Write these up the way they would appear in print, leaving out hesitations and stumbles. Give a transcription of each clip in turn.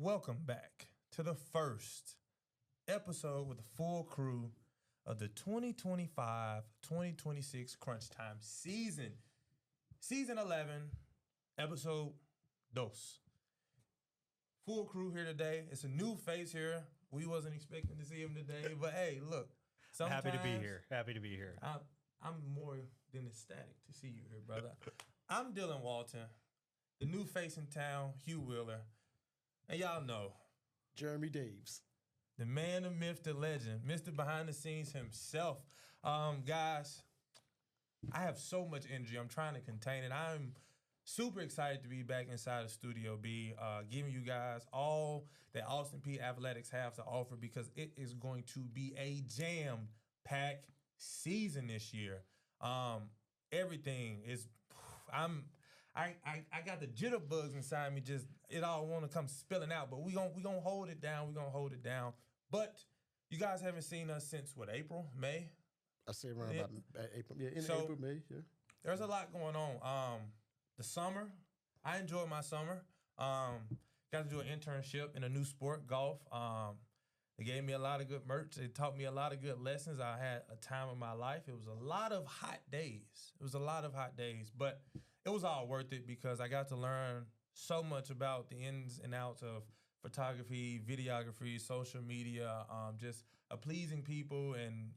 Welcome back to the first episode with the full crew of the 2025-2026 CrunchTime season. Season 11, episode 2. Full crew here today. It's a new face here. We wasn't expecting to see him today, but hey, look. Happy to be here. Happy to be here. I'm more than ecstatic to see you here, brother. I'm Dylan Walton, the new face in town, Hugh Wheeler. And y'all know, Jeremy Daves, the man, the myth, the legend, Mr. Behind the Scenes himself. Guys, I have so much energy. I'm trying to contain it. I'm super excited to be back inside the Studio B, giving you guys all that Austin Peay Athletics have to offer because it is going to be a jam-packed season this year. Everything is, I got the jitterbugs inside me. Just it all want to come spilling out, but we gonna hold it down. We gonna hold it down. But you guys haven't seen us since what, April, May? I say around about April. Yeah, April, May. Yeah. There's a lot going on. The summer, I enjoyed my summer. Got to do an internship in a new sport, golf. They gave me a lot of good merch. They taught me a lot of good lessons. I had a time of my life. It was a lot of hot days. But it was all worth it because I got to learn so much about the ins and outs of photography, videography, social media, just pleasing people and,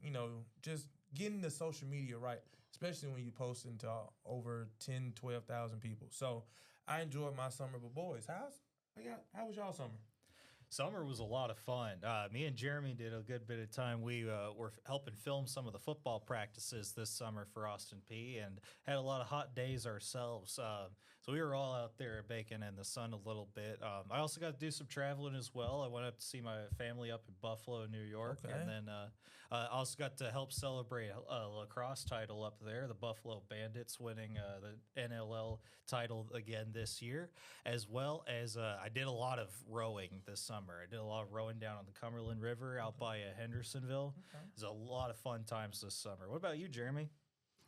just getting the social media right, especially when you post into over 10, 12,000 people. So I enjoyed my summer. But boys, how was y'all summer? Summer was a lot of fun. Me and Jeremy did a good bit of time. We were helping film some of the football practices this summer for Austin Peay and had a lot of hot days ourselves. So we were all out there baking in the sun a little bit. I also got to do some traveling as well. I went up to see my family up in Buffalo, New York. Okay. And then I also got to help celebrate a lacrosse title up there, the Buffalo Bandits winning the NLL title again this year, as well as I did a lot of rowing this summer. I did a lot of rowing down on the Cumberland River out by Hendersonville. Okay. It was a lot of fun times this summer. What about you, Jeremy?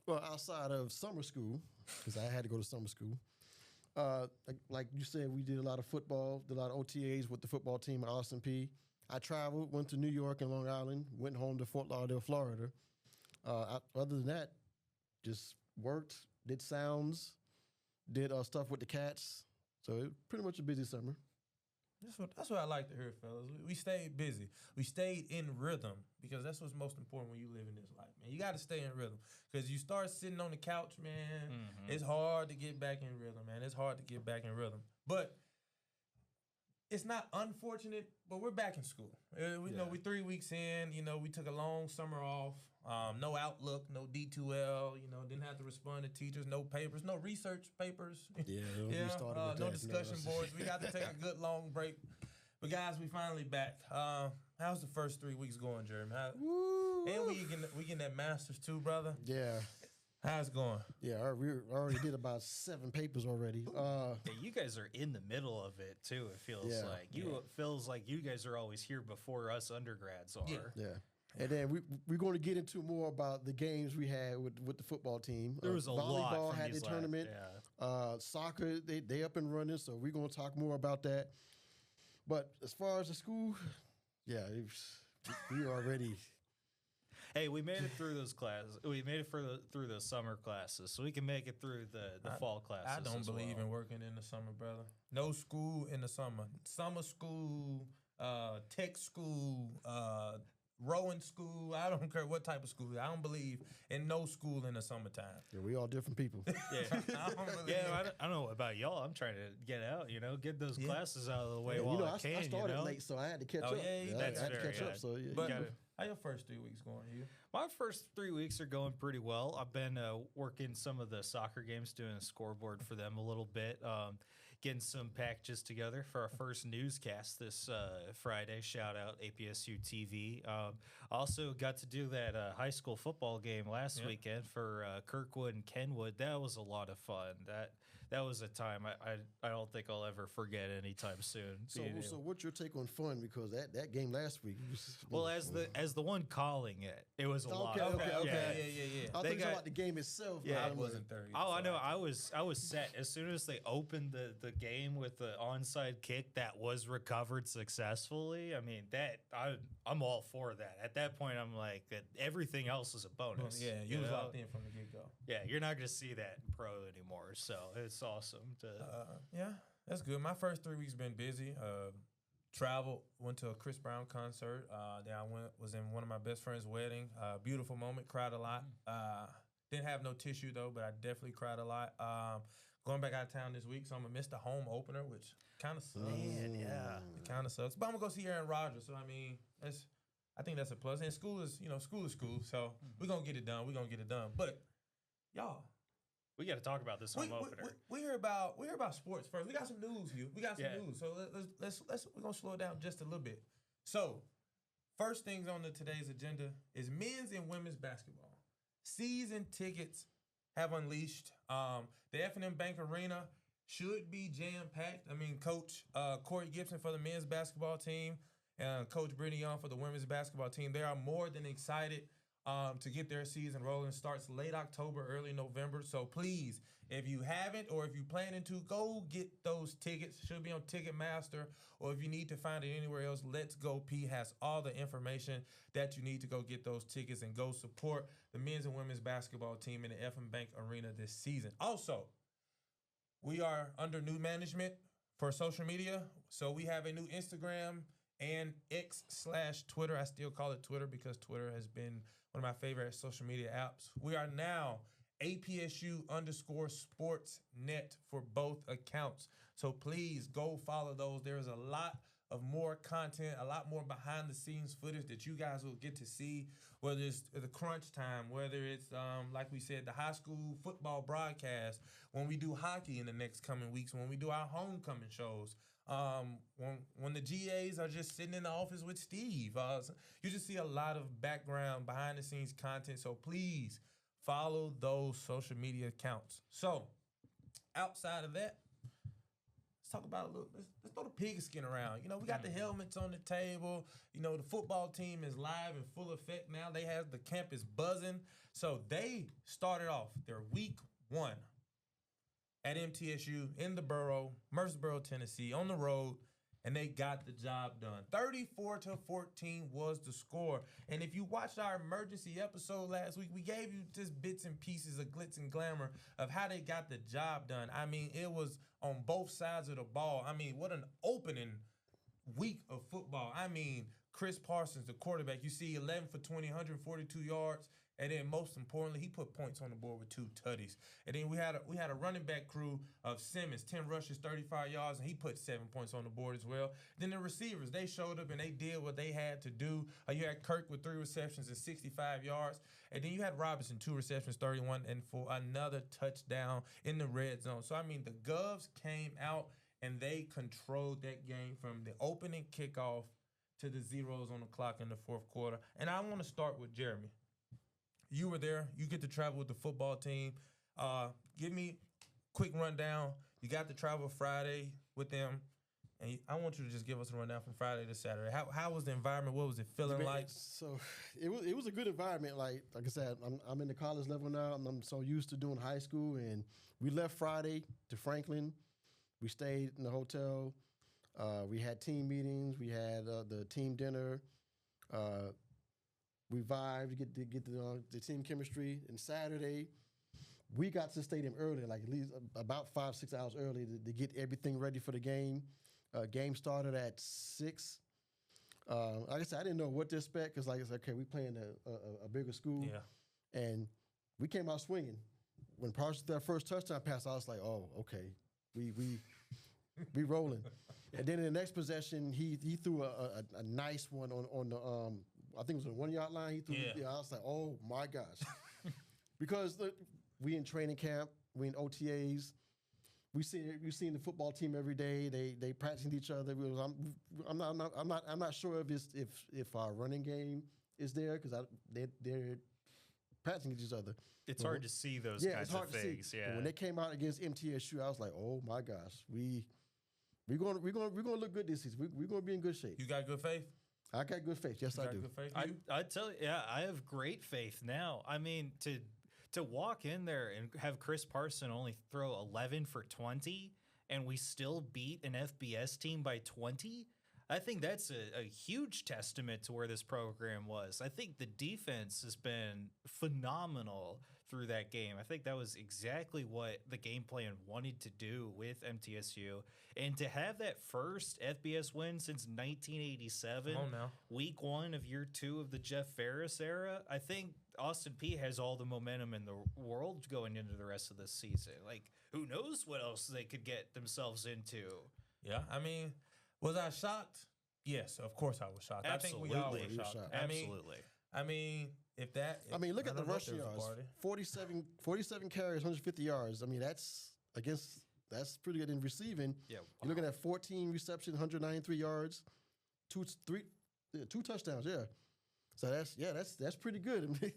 Well, outside of summer school, because I had to go to summer school, like you said, we did a lot of football, did a lot of OTAs with the football team at Austin Peay. I traveled, went to New York and Long Island, went home to Fort Lauderdale, Florida. Other than that, just worked, did sounds, did stuff with the cats. So it was pretty much a busy summer. That's what I like to hear, fellas. We stayed busy. We stayed in rhythm because that's what's most important when you live in this life, man. You got to stay in rhythm because you start sitting on the couch, man. Mm-hmm. It's hard to get back in rhythm, man. It's hard to get back in rhythm. But it's not unfortunate, but we're back in school. We 3 weeks in. We took a long summer off. No Outlook, no D2L. Didn't have to respond to teachers. No papers, no research papers. No discussion boards. We got to take a good long break. But guys, we finally back. How's the first 3 weeks going, Jeremy? And we getting that master's too, brother. Yeah. How's it going? Yeah, we already did about 7 papers already. You guys are in the middle of it too. It feels like it feels like you guys are always here before us undergrads are. Yeah. And then we're going to get into more about the games we had with the football team. There was a lot. Volleyball had the tournament. Soccer, they up and running, so we're going to talk more about that. But as far as the school, we already. Hey, we made it through those classes. We made it through the summer classes, so we can make it through the fall classes. I don't believe in working in the summer, brother. No school in the summer. Summer school, tech school, rowing school. I don't care what type of school. I don't believe in no school in the summertime. Yeah, we all different people. I don't know about y'all. I'm trying to get out, get those classes out of the way while I can. I started late, so I had to catch up. I had to catch up. So how your first 3 weeks going, Hugh? My first 3 weeks are going pretty well. I've been working some of the soccer games, doing a scoreboard for them a little bit, getting some packages together for our first newscast this Friday. Shout out APSU-TV. Also got to do that high school football game last weekend for Kirkwood and Kenwood. That was a lot of fun. That that was a time I don't think I'll ever forget anytime soon. So what's your take on fun? Because that game last week. Well, as the one calling it was a lot. Okay. Yeah. I think about the game itself. Yeah, I wasn't 30. Oh, I know. I was set as soon as they opened the game with the onside kick that was recovered successfully. I mean, I'm all for that. At that point, I'm like, that everything else is a bonus. Yeah, you was locked in from the get go. Yeah, you're not going to see that in pro anymore. So it's awesome to. Yeah, that's good. My first 3 weeks been busy. Traveled, went to a Chris Brown concert. Then I was in one of my best friend's wedding. Beautiful moment. Cried a lot. Didn't have no tissue though, but I definitely cried a lot. Going back out of town this week, so I'm gonna miss the home opener, which kind of sucks. Man, yeah, it kind of sucks. But I'm gonna go see Aaron Rodgers. So I mean, I think that's a plus. And school is school. So we're gonna get it done. But y'all, we got to talk about this home opener. We hear about sports first. We got some news, We got some news. So we're gonna slow it down just a little bit. So first things on today's agenda is men's and women's basketball. Season tickets have unleashed. The F&M Bank Arena should be jam-packed. I mean, Coach Corey Gibson for the men's basketball team and Coach Brittany Young for the women's basketball team, they are more than excited to get their season rolling. It starts late October, early November. So please, if you haven't or if you're planning to, go get those tickets. Should be on Ticketmaster, or if you need to find it anywhere else, Let's Go P has all the information that you need to go get those tickets and go support the men's and women's basketball team in the F&M Bank Arena this season. Also, we are under new management for social media. So we have a new Instagram and X/Twitter. I still call it Twitter because Twitter has been one of my favorite social media apps. We are now APSU_SportsNet for both accounts. So please go follow those. There is a lot of more content, a lot more behind the scenes footage that you guys will get to see, whether it's the crunch time, whether it's, like we said, the high school football broadcast, when we do hockey in the next coming weeks, when we do our homecoming shows, when the GAs are just sitting in the office with Steve. You just see a lot of background, behind the scenes content. So please follow those social media accounts. So outside of that, let's talk about let's throw the pigskin around. We got the helmets on the table. The football team is live in full effect now. They have the campus buzzing. So they started off their week 1 at MTSU in the borough, Murfreesboro, Tennessee, on the road, and they got the job done. 34-14 was the score. And if you watched our emergency episode last week, we gave you just bits and pieces of glitz and glamour of how they got the job done. I mean, it was on both sides of the ball. I mean, what an opening week of football. I mean, Chris Parsons, the quarterback, you see 11 for 20, 142 yards. And then most importantly, he put points on the board with 2 tutties. And then we had a running back crew of Simmons, 10 rushes, 35 yards, and he put 7 points on the board as well. Then the receivers, they showed up and they did what they had to do. You had Kirk with 3 receptions and 65 yards. And then you had Robinson, 2 receptions, 31, and for another touchdown in the red zone. So, I mean, the Govs came out and they controlled that game from the opening kickoff to the zeros on the clock in the fourth quarter. And I want to start with Jeremy. You were there. You get to travel with the football team. Give me a quick rundown. You got to travel Friday with them. And I want you to just give us a rundown from Friday to Saturday. How was the environment? What was it feeling like? So it was a good environment. Like I said, I'm in the college level now. I'm so used to doing high school. And we left Friday to Franklin. We stayed in the hotel. We had team meetings. We had the team dinner. We vibed to get the team chemistry. And Saturday, we got to the stadium early, like at least about 5-6 hours early to get everything ready for the game. Game started at 6. Like I said, I didn't know what to expect because, like I said, okay, we playing a bigger school. Yeah. And we came out swinging. When Parsons did that first touchdown pass, I was like, oh, okay, we rolling. And then in the next possession, he threw a nice one on the I think it was a 1 yard line. He threw. I was like, oh my gosh, because we in training camp, we in OTAs. We seen the football team every day. They practicing each other. I'm not sure if our running game is there because they're practicing against each other. It's hard to see those kinds of things. Yeah. But when they came out against MTSU, I was like, oh my gosh, we're gonna look good this season. We're gonna be in good shape. You got good faith? I got good faith. Yes, I do. Good faith, I tell you, yeah, I have great faith now. I mean, to walk in there and have Chris Parson only throw 11 for 20, and we still beat an FBS team by 20. I think that's a huge testament to where this program was. I think the defense has been phenomenal through that game. I think that was exactly what the game plan wanted to do with MTSU. And to have that first FBS win since 1987, week 1 of year 2 of the Jeff Ferris era, I think Austin Peay has all the momentum in the world going into the rest of this season. Like, who knows what else they could get themselves into? Yeah, I mean, was I shocked? Yes, of course I was shocked. Absolutely. I think we all were shocked. Absolutely. I mean, if that... look at the rushing yards. 47 carries, 150 yards. I mean, that's pretty good in receiving. Yeah, wow. You're looking at 14 receptions, 193 yards, two touchdowns, yeah. So that's pretty good.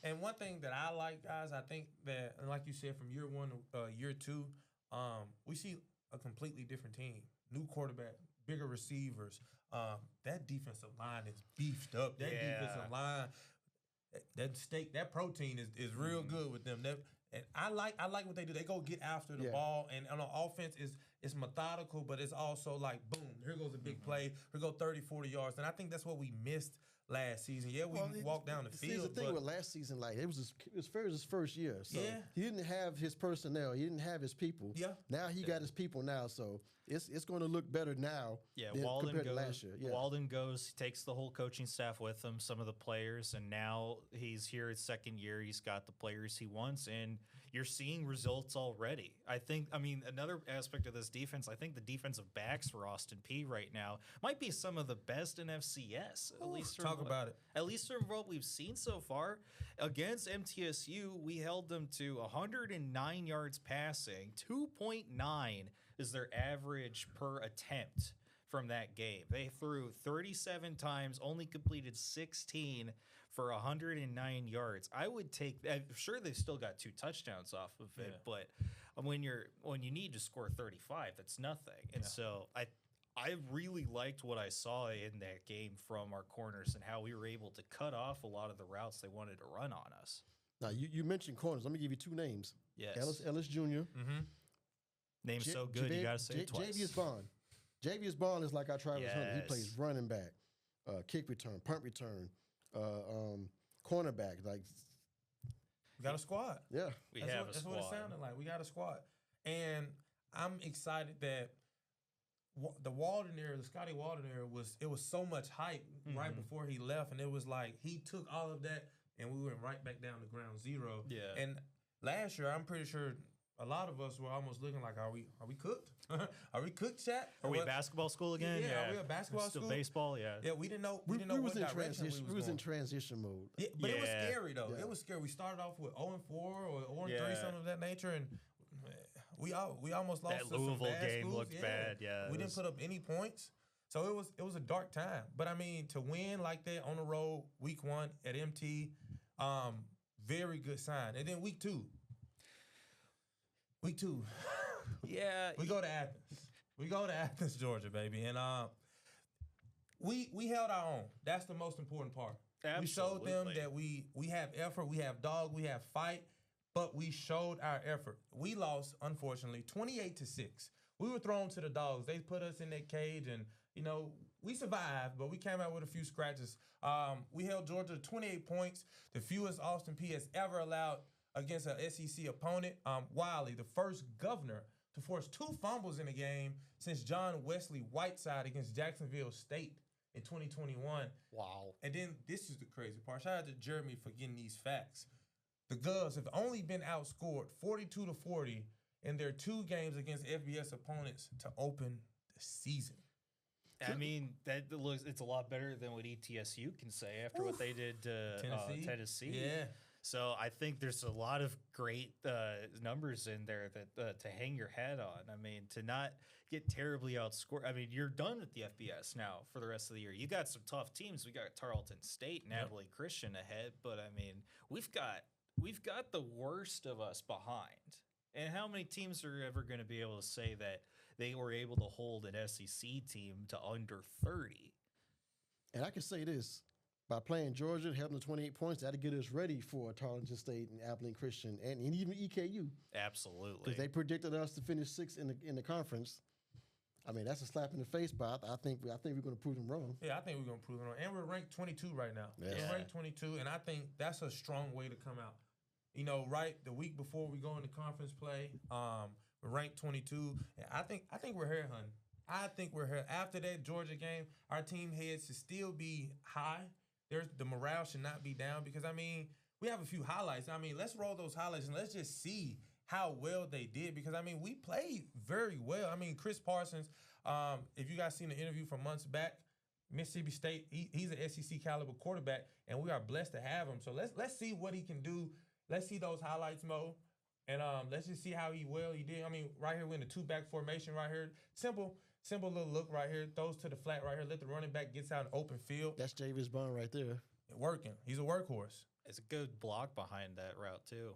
And one thing that I like, guys, I think that, like you said, from year 1 to year 2, we see a completely different team. New quarterback, bigger receivers. That defensive line is beefed up. That defensive line, that protein is real good with them. And I like what they do. They go get after the ball, and on offense it's methodical, but it's also like, boom, here goes a big play. Here go 30, 40 yards. And I think that's what we missed last season. Yeah, we walked down the field. The thing with last season, like it was his first year. So he didn't have his personnel. He didn't have his people. Yeah. Now he got his people now. So it's going to look better now. Yeah, compared to last year. Yeah. Walden goes, he takes the whole coaching staff with him, some of the players, and now he's here his second year. He's got the players he wants, and you're seeing results already. I mean, another aspect of this defense, I think the defensive backs for Austin Peay right now might be some of the best in FCS. At least At least from what we've seen so far. Against MTSU, we held them to 109 yards passing. 2.9 is their average per attempt from that game. They threw 37 times, only completed 16 for 109 yards. I would take. I'm sure they've still got 2 touchdowns off of it, but when you need to score 35, that's nothing. And so I really liked what I saw in that game from our corners and how we were able to cut off a lot of the routes they wanted to run on us. Now you mentioned corners. Let me give you 2 names. Yes, Ellis Jr. Mm-hmm. Name's so good, you got to say it twice. Javius Bond. Javius Bond is like our Travis Hunter. He plays running back, kick return, punt return, cornerback. Like, we got a squad. Yeah, That's what it sounded like. We got a squad, and I'm excited that the Scotty Walden era was so much hype right before he left, and it was like he took all of that, and we went right back down to ground zero. Yeah, and last year I'm pretty sure a lot of us were almost looking like, are we cooked? Are we cooked, chat? Are we a basketball school again? Yeah, are we a basketball school? Still baseball, yeah. Yeah, we didn't know. We what was in direction transition. We was in transition mode. Yeah, but it was scary though. Yeah. It was scary. We started off with 0-4 or 0-3, something of that nature, and we almost lost. That Louisville some bad game schools. looked bad. Yeah, we didn't put up any points, so it was a dark time. But I mean, to win like that on the road, week 1 at MT, very good sign. And then week 2. Yeah. We go to Athens. We go to Athens, Georgia, baby. And we held our own. That's the most important part. Absolutely. We showed them that we have effort, we have dog, we have fight, but we showed our effort. We lost, unfortunately, 28-6. We were thrown to the dogs. They put us in that cage, and, we survived, but we came out with a few scratches. We held Georgia to 28 points, the fewest Austin Peay has ever allowed against an SEC opponent. Wiley, the first governor to force 2 fumbles in a game since John Wesley Whiteside against Jacksonville State in 2021. Wow. And then this is the crazy part. Shout out to Jeremy for getting these facts. The Govs have only been outscored 42-40 in their 2 games against FBS opponents to open the season. I mean, it's a lot better than what ETSU can say after what they did to Tennessee. Yeah. So I think there's a lot of great numbers in there that to hang your hat on. I mean, to not get terribly outscored. I mean, you're done with the FBS now for the rest of the year. You got some tough teams. We got Tarleton State and Abilene Christian ahead, but I mean, we've got the worst of us behind. And how many teams are ever going to be able to say that they were able to hold an SEC team to under 30? And I can say this. By playing Georgia, having the 28 points, that'll get us ready for Tarleton State and Abilene Christian and even EKU. Absolutely. Because they predicted us to finish 6th in the conference. I mean, that's a slap in the face, but I think we're going to prove them wrong. Yeah, I think we're going to prove them wrong. And we're ranked 22 right now. Yes. We're ranked 22, and I think that's a strong way to come out. You know, right the week before we go into conference play, we're ranked 22. And I think we're here, honey. I think we're here. After that Georgia game, our team heads should still be high. The morale should not be down because, I mean, we have a few highlights. I mean, let's roll those highlights and let's just see how well they did because, I mean, we played very well. I mean, Chris Parsons, if you guys seen the interview from months back, Mississippi State, he's an SEC caliber quarterback, and we are blessed to have him. So let's see what he can do. Let's see those highlights, Mo, and let's just see how he did. I mean, right here we're in the two-back formation right here. Simple little look right here. Throws to the flat right here. Let the running back gets out in open field. That's Javis Bond right there. Working. He's a workhorse. It's a good block behind that route, too.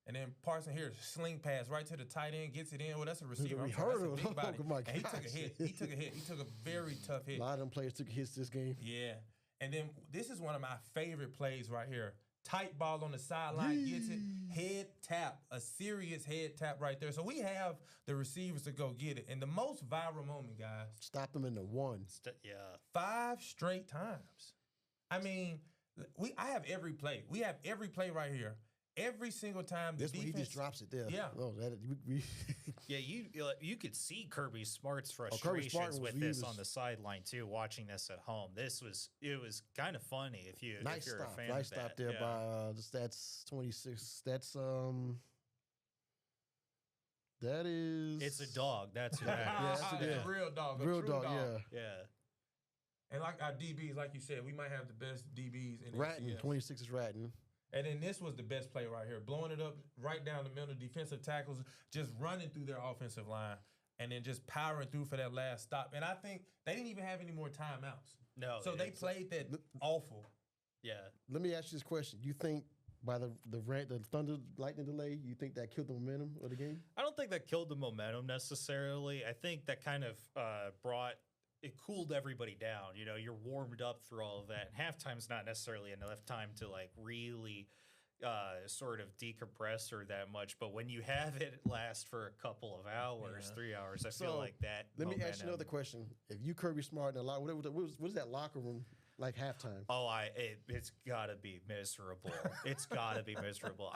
And then Parson here, sling pass right to the tight end, gets it in. Well, that's a receiver. We I'm sorry, heard that's a him. big body. Oh, my and he took a hit. He took a hit. He took a very tough hit. A lot of them players took hits this game. Yeah. And then this is one of my favorite plays right here. Tight ball on the sideline, gets it, head tap, a serious head tap right there. So we have the receivers to go get it. And the most viral moment, guys. Stop them in the one. 5 straight times. I mean, I have every play. We have every play right here. Every single time the This defense, one, he just drops it there. Yeah. Oh, Yeah, you could see Kirby Smart's frustrations with this on the sideline too. Watching this at home, it was kind of funny if you're a fan. Nice of stop that. there by that's 26. That's that is. It's a dog. That's who Yeah, it's a real dog. Real a true dog. yeah. And like our DBs, like you said, we might have the best DBs in Ratton. FCS. 26 is Ratton. And then this was the best play right here. Blowing it up right down the middle. Defensive tackles just running through their offensive line and then just powering through for that last stop. And I think they didn't even have any more timeouts. No. So they played that awful. Yeah. Let me ask you this question. You think by the thunder lightning delay, you think that killed the momentum of the game? I don't think that killed the momentum necessarily. I think that kind of it cooled everybody down. You know, you're warmed up through all of that. And halftime's not necessarily enough time to like really sort of decompress or that much. But when you have it last for a couple of hours, 3 hours, I feel like that. Let me ask you another question. If you Kirby Smart in a lot, what is that locker room like halftime? Oh, it's gotta be miserable. It's gotta be miserable.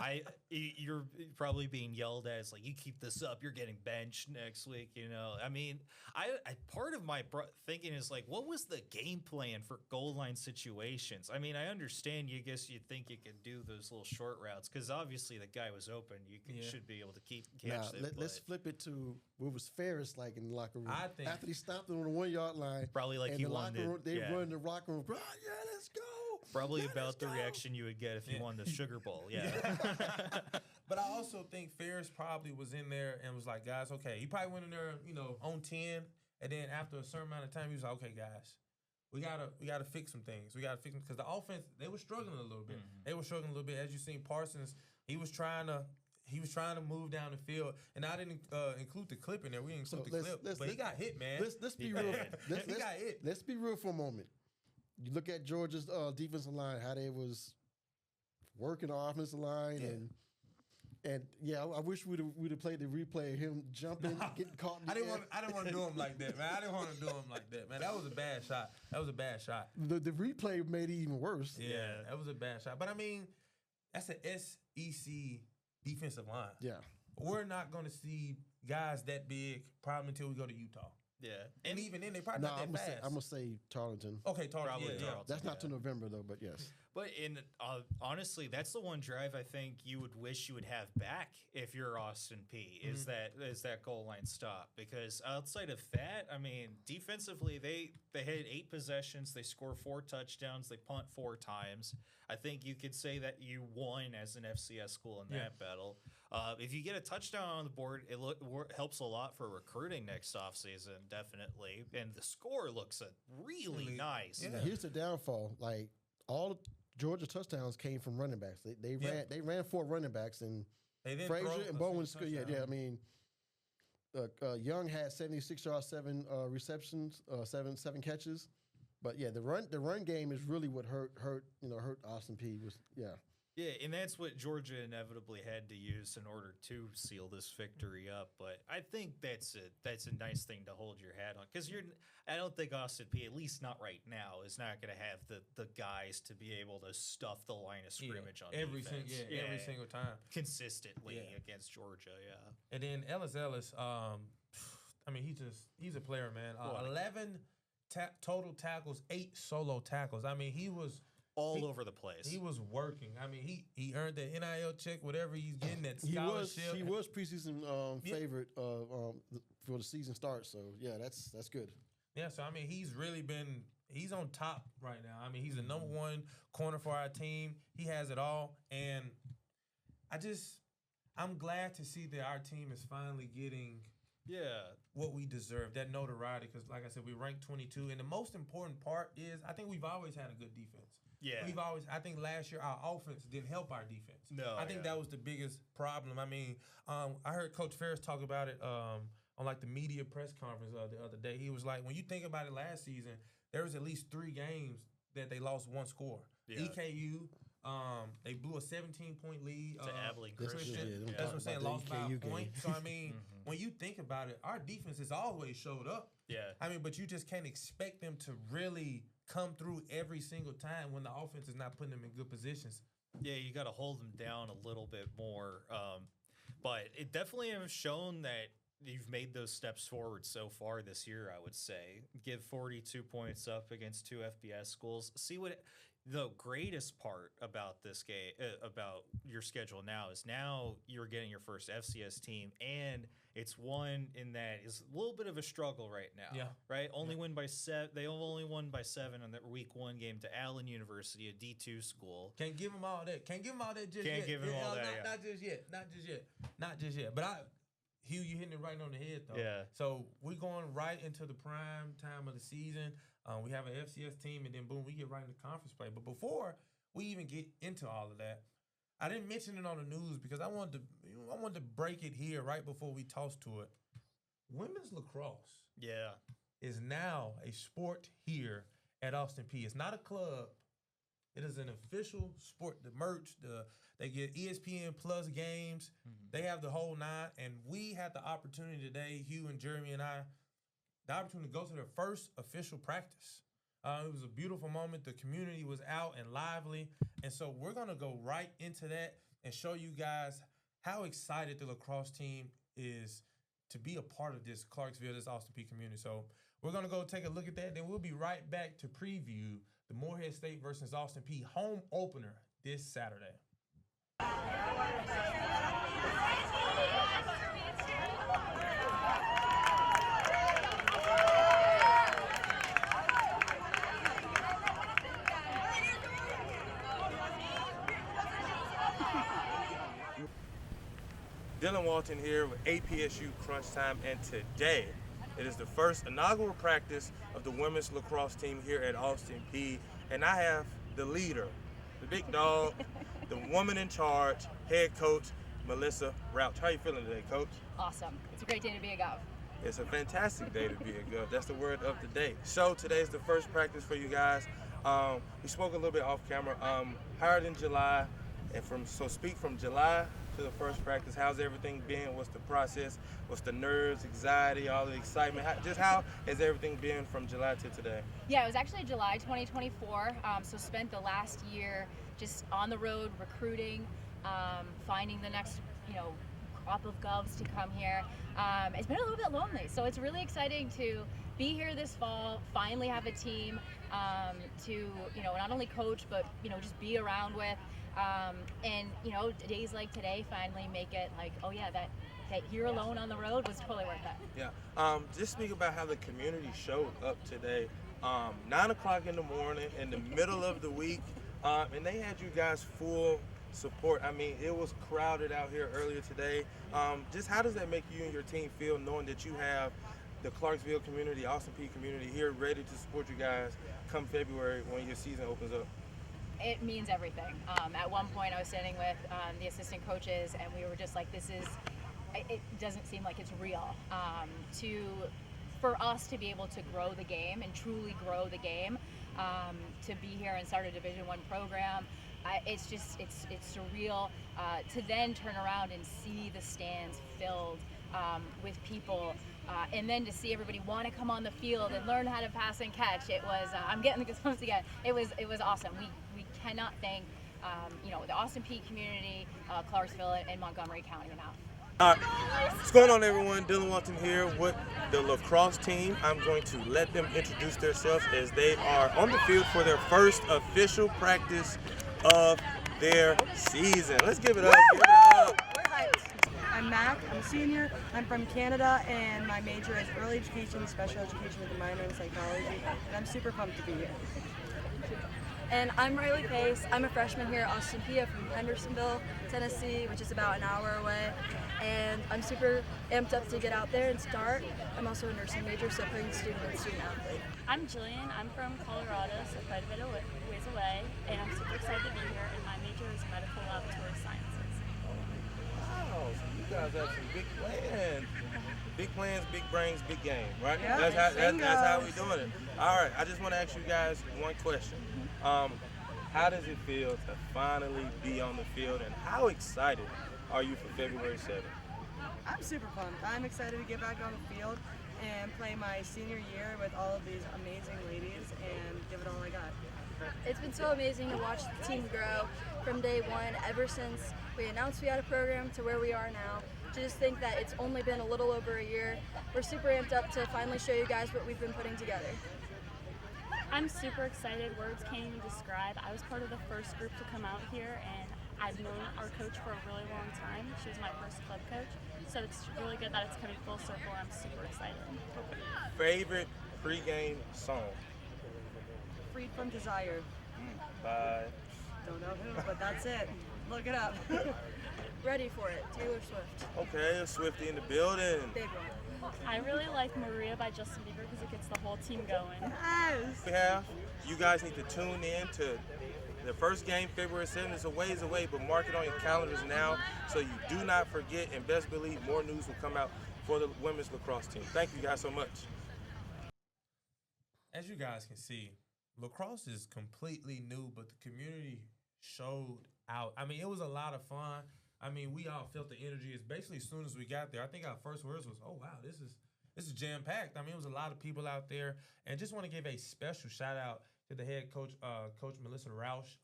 You're probably being yelled at. It's like, you keep this up, you're getting benched next week. You know, I mean, I part of my thinking is like, what was the game plan for goal line situations? I mean, I understand. You think you can do those little short routes because obviously the guy was open. You should be able to catch it. Let's flip it to what was Ferris like in the locker room. I think after he stopped it on the 1 yard line, probably like he wanted. They run the locker room. Oh, yeah, let's go. Probably about the reaction you would get if you won the Sugar Bowl. Yeah. But I also think Ferris probably was in there and was like, guys, okay. He probably went in there, on 10, and then after a certain amount of time, he was like, okay, guys, we gotta fix some things. We gotta fix them because the offense, they were struggling a little bit. Mm-hmm. They were struggling a little bit. As you seen, Parsons, he was trying to move down the field, and I didn't include the clip in there. We didn't include the clip, but he got hit, man. Let's be real. He got hit. Let's be real for a moment. You look at Georgia's defensive line, how they was working the offensive line, and I wish we'd have played the replay of him jumping, getting caught. In the I didn't want to do him like that, man. I didn't want to do him like that, man. That was a bad shot. The replay made it even worse. Yeah, that was a bad shot. But I mean, that's an SEC defensive line. Yeah, we're not going to see guys that big probably until we go to Utah. Yeah. And even then, they probably No, not that fast. I'm gonna say Tarleton. Okay, Tarleton. Probably Yeah. Tarleton. That's not till November though, but yes. But honestly, that's the one drive I think you would wish you would have back if you're Austin Peay is that goal line stop, because outside of that, I mean, defensively they had 8 possessions, they score 4 touchdowns, they punt 4 times. I think you could say that you won as an FCS school in that battle. If you get a touchdown on the board, it helps a lot for recruiting next offseason, definitely. And the score looks really nice. Yeah. Here's the downfall: like all Georgia touchdowns came from running backs. They ran 4 running backs, and Frazier and Bowen. I mean, Young had 76 yards, 7 receptions, 7 catches. But yeah, the run game is really what hurt Austin Peay. Yeah, and that's what Georgia inevitably had to use in order to seal this victory up. But I think that's a nice thing to hold your hat on, because I don't think Austin Peay, at least not right now, is not going to have the guys to be able to stuff the line of scrimmage on every defense. every single time consistently against Georgia. Yeah, and then Ellis, I mean, he's a player, man. 11 total tackles, 8 solo tackles. I mean, he was all over the place. He was working. I mean, he earned the NIL check, whatever he's getting, that scholarship. He was preseason favorite for the season start. So yeah, that's good. Yeah, so I mean, he's on top right now. I mean, he's the number 1 corner for our team. He has it all, and I'm glad to see that our team is finally getting what we deserve, that notoriety, because like I said, we ranked 22, and the most important part is I think we've always had a good defense. Yeah. I think last year our offense didn't help our defense. No. I think that was the biggest problem. I mean, I heard Coach Ferris talk about it on like the media press conference the other day. He was like, when you think about it last season, there was at least 3 games that they lost 1 score. Yeah. EKU, they blew a 17-point lead to Abilene Christian. That's what I'm saying, lost by a point. So, I mean, when you think about it, our defense has always showed up. Yeah. I mean, but you just can't expect them to really come through every single time when the offense is not putting them in good positions. Yeah, you got to hold them down a little bit more. But it definitely has shown that you've made those steps forward so far this year, I would say. Give 42 points up against 2 FBS schools. See what the greatest part about this game, about your schedule now, is now you're getting your first FCS team, and it's one in that is a little bit of a struggle right now. Yeah. Right? Only win by 7. They only won by 7 on that week 1 game to Allen University, a D2 school. Can't give them all that. Can't give them all that just yet. Can't give them all that. Not just yet. Not just yet. But Hugh, you hitting it right on the head, though. Yeah. So we're going right into the prime time of the season. We have an FCS team, and then boom, we get right into conference play. But before we even get into all of that, I didn't mention it on the news because I wanted to break it here right before we toss to it. Women's lacrosse, is now a sport here at Austin Peay. It's not a club. It is an official sport. The merch, they get ESPN Plus games. They have the whole 9, and we had the opportunity today, Hugh and Jeremy and I, the opportunity to go to their first official practice. It was a beautiful moment. The community was out and lively, and so we're going to go right into that and show you guys how excited the lacrosse team is to be a part of this Clarksville, this Austin Peay community. So we're going to go take a look at that. Then we'll be right back to preview the Morehead State versus Austin Peay home opener this Saturday. Dylan Walton here with APSU CrunchTime, and today it is the first inaugural practice of the women's lacrosse team here at Austin Peay, and I have the leader, the big dog, the woman in charge, head coach, Melissa Rauch. How you feeling today, Coach? Awesome. It's a great day to be a Gov. It's a fantastic day to be a Gov. That's the word of the day. So today's the first practice for you guys. We spoke a little bit off camera. Hired in July, and speak from July to the first practice. How's everything been? What's the process? What's the nerves, anxiety, all the excitement? How has everything been from July to today? Yeah, it was actually July 2024. So spent the last year just on the road recruiting, finding the next, crop of Govs to come here. It's been a little bit lonely, so it's really exciting to be here this fall, finally have a team to, not only coach, but, just be around with. And, days like today finally make it like, oh yeah, that year alone on the road was totally worth it. Yeah. Just speak about how the community showed up today. 9 o'clock in the morning, in the middle of the week, and they had you guys full support. I mean, it was crowded out here earlier today. Just how does that make you and your team feel, knowing that you have the Clarksville community, Austin Peay community here ready to support you guys come February when your season opens up? It means everything. At one point I was standing with the assistant coaches and we were just like, it doesn't seem like it's real. For us to be able to grow the game and truly grow the game, to be here and start a Division I program, it's surreal. To then turn around and see the stands filled with people, and then to see everybody want to come on the field and learn how to pass and catch. It was, I'm getting the goosebumps again. It was awesome. We cannot thank the Austin Peay community, Clarksville, and Montgomery County enough. What's going on, everyone? Dylan Walton here with the lacrosse team. I'm going to let them introduce themselves as they are on the field for their first official practice of their season. Let's give it up. Give it up. I'm Mac. I'm a senior. I'm from Canada, and my major is early education, special education with a minor in psychology. And I'm super pumped to be here. And I'm Riley Pace. I'm a freshman here at Austin Peay from Hendersonville, Tennessee, which is about an hour away. And I'm super amped up to get out there and start. I'm also a nursing major, so playing student and student athlete. I'm Jillian. I'm from Colorado, so quite a bit of ways away. And I'm super excited to be here. And my major is medical laboratory sciences. Wow, so you guys have some big plans. Big plans, big brains, big game, right? Yeah, that's how we're doing it. All right, I just want to ask you guys one question. How does it feel to finally be on the field, and how excited are you for February 7th? I'm super pumped. I'm excited to get back on the field and play my senior year with all of these amazing ladies and give it all I got. It's been so amazing to watch the team grow from day one, ever since we announced we had a program to where we are now. To just think that it's only been a little over a year. We're super amped up to finally show you guys what we've been putting together. I'm super excited. Words can't even describe. I was part of the first group to come out here, and I've known our coach for a really long time. She was my first club coach, so it's really good that it's coming full circle. I'm super excited. Favorite pregame song? Freed from Desire. Bye. Don't know who, but that's it. Look it up. Ready for it, Taylor Swift. Okay, a Swiftie in the building. Big one. I really like Maria by Justin Bieber because it gets the whole team going. Yes. You guys need to tune in to the first game, February 7th. It's a ways away, but mark it on your calendars now so you do not forget, and best believe more news will come out for the women's lacrosse team. Thank you guys so much. As you guys can see, lacrosse is completely new, but the community showed out. I mean, it was a lot of fun. I mean, we all felt the energy. It's basically as soon as we got there. I think our first words was, "Oh wow, this is jam-packed." I mean, it was a lot of people out there, and just want to give a special shout out to the head coach, Coach Melissa Roush.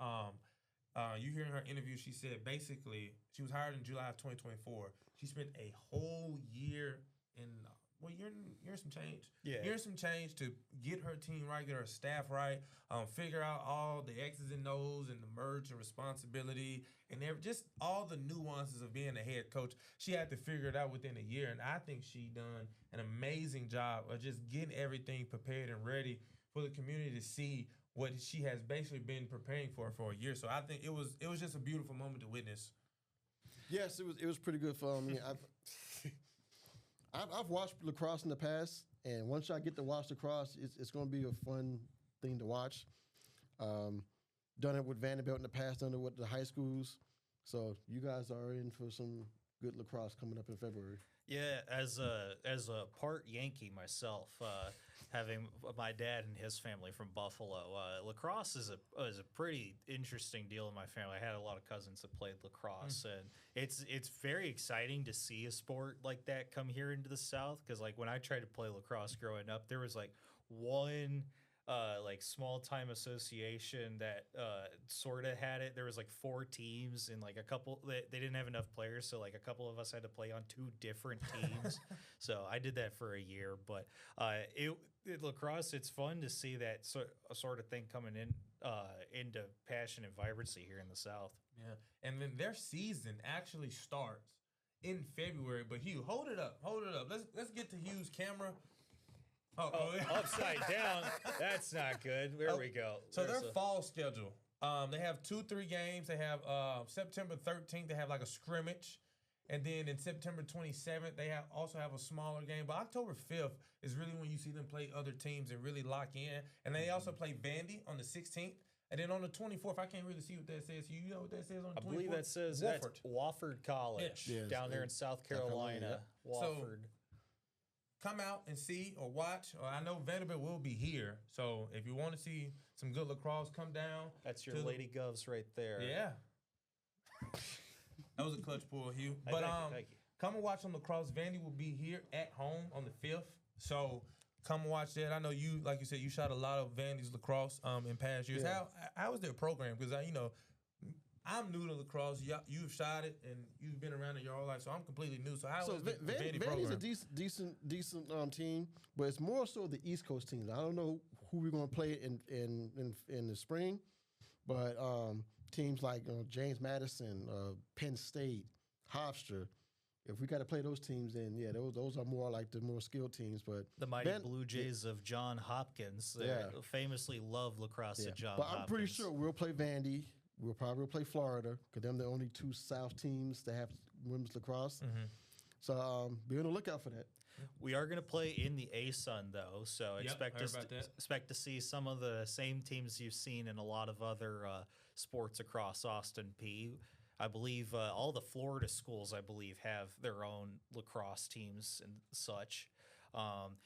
You hear in her interview, she said basically she was hired in July of 2024. She spent a whole year in year some change. Yeah. Year some change to get her team right, get her staff right, figure out all the X's and O's and the merge and responsibility and just all the nuances of being a head coach. She had to figure it out within a year, and I think she done an amazing job of just getting everything prepared and ready for the community to see what she has basically been preparing for a year. So I think it was just a beautiful moment to witness. Yes, it was pretty good for me. I've watched lacrosse in the past, and once I get to watch lacrosse, it's going to be a fun thing to watch. Done it with Vanderbilt in the past, done it with the high schools. So you guys are in for some good lacrosse coming up in February. Yeah, as a part Yankee myself, having my dad and his family from Buffalo, lacrosse is a pretty interesting deal in my family. I had a lot of cousins that played lacrosse, and it's very exciting to see a sport like that come here into the South. Because like when I tried to play lacrosse growing up, there was like one like small time association that sort of had it. There was like 4 teams and like a couple they didn't have enough players, so like a couple of us had to play on 2 different teams. So I did that for a year, but lacrosse, it's fun to see that sort of thing coming in into passion and vibrancy here in the South. Yeah, and then their season actually starts in February. But Hugh, hold it up. Let's get to Hugh's camera. Oh, Upside down. That's not good. There we go. So their fall schedule. They have 2-3 games. They have September 13th. They have like a scrimmage, and then in September 27th they also have a smaller game. But October 5th is really when you see them play other teams and really lock in. And they also play Vandy on the 16th. And then on the 24th, I can't really see what that says. You know what that says on the 24th? I believe that says that's Wofford College down there in South Carolina. Wofford. So, come out and see or watch. Or I know Vanderbilt will be here. So if you want to see some good lacrosse, come down. That's your Lady Govs right there. Yeah. That was a clutch pull, Hugh. But thank you. Come and watch some lacrosse. Vandy will be here at home on the 5th. So come and watch that. I know you, like you said, you shot a lot of Vandy's lacrosse in past years. Yeah. How was their program? Because I'm new to lacrosse. You've shot it and you've been around it your whole life, so I'm completely new. So how is the Vandy program? Vandy's a decent team, but it's more so the East Coast teams. I don't know who we're going to play in the spring, but teams like James Madison, Penn State, Hofstra. If we got to play those teams, then yeah, those are more like the more skilled teams. But the mighty Blue Jays of John Hopkins, famously love lacrosse at John Hopkins. But I'm pretty sure we'll play Vandy. We'll probably play Florida because they're the only 2 South teams that have women's lacrosse. Mm-hmm. So be on the lookout for that. We are going to play in the ASUN though, so expect to see some of the same teams you've seen in a lot of other sports across Austin Peay. I believe all the Florida schools, have their own lacrosse teams and such.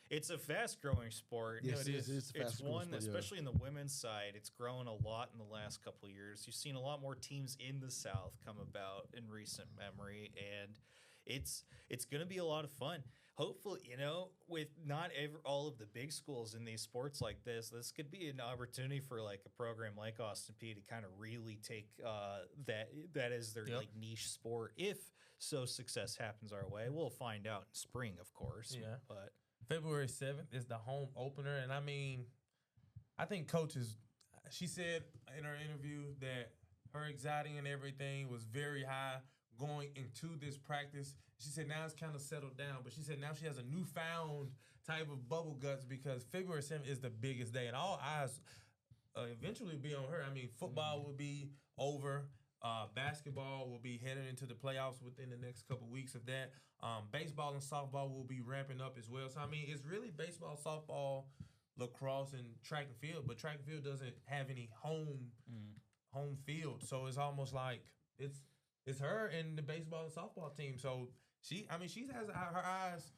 It's a fast-growing sport. Yes, it is. It's one, especially in the women's side, it's grown a lot in the last couple of years. You've seen a lot more teams in the South come about in recent memory, and it's going to be a lot of fun. Hopefully, with not all of the big schools in these sports like this could be an opportunity for like a program like Austin Peay to kind of really take that as their like niche sport. If success happens our way, we'll find out in spring, of course. Yeah, but February 7th is the home opener, and I think coaches. She said in her interview that her anxiety and everything was very high going into this practice. She said now it's kind of settled down, but she said now she has a newfound type of bubble guts because February 7th is the biggest day, and all eyes eventually be on her. Football will be over. Basketball will be heading into the playoffs within the next couple weeks of that. Baseball and softball will be ramping up as well. So, it's really baseball, softball, lacrosse, and track and field, but track and field doesn't have any home field. So it's almost like it's her and the baseball and softball team. So she has her eyes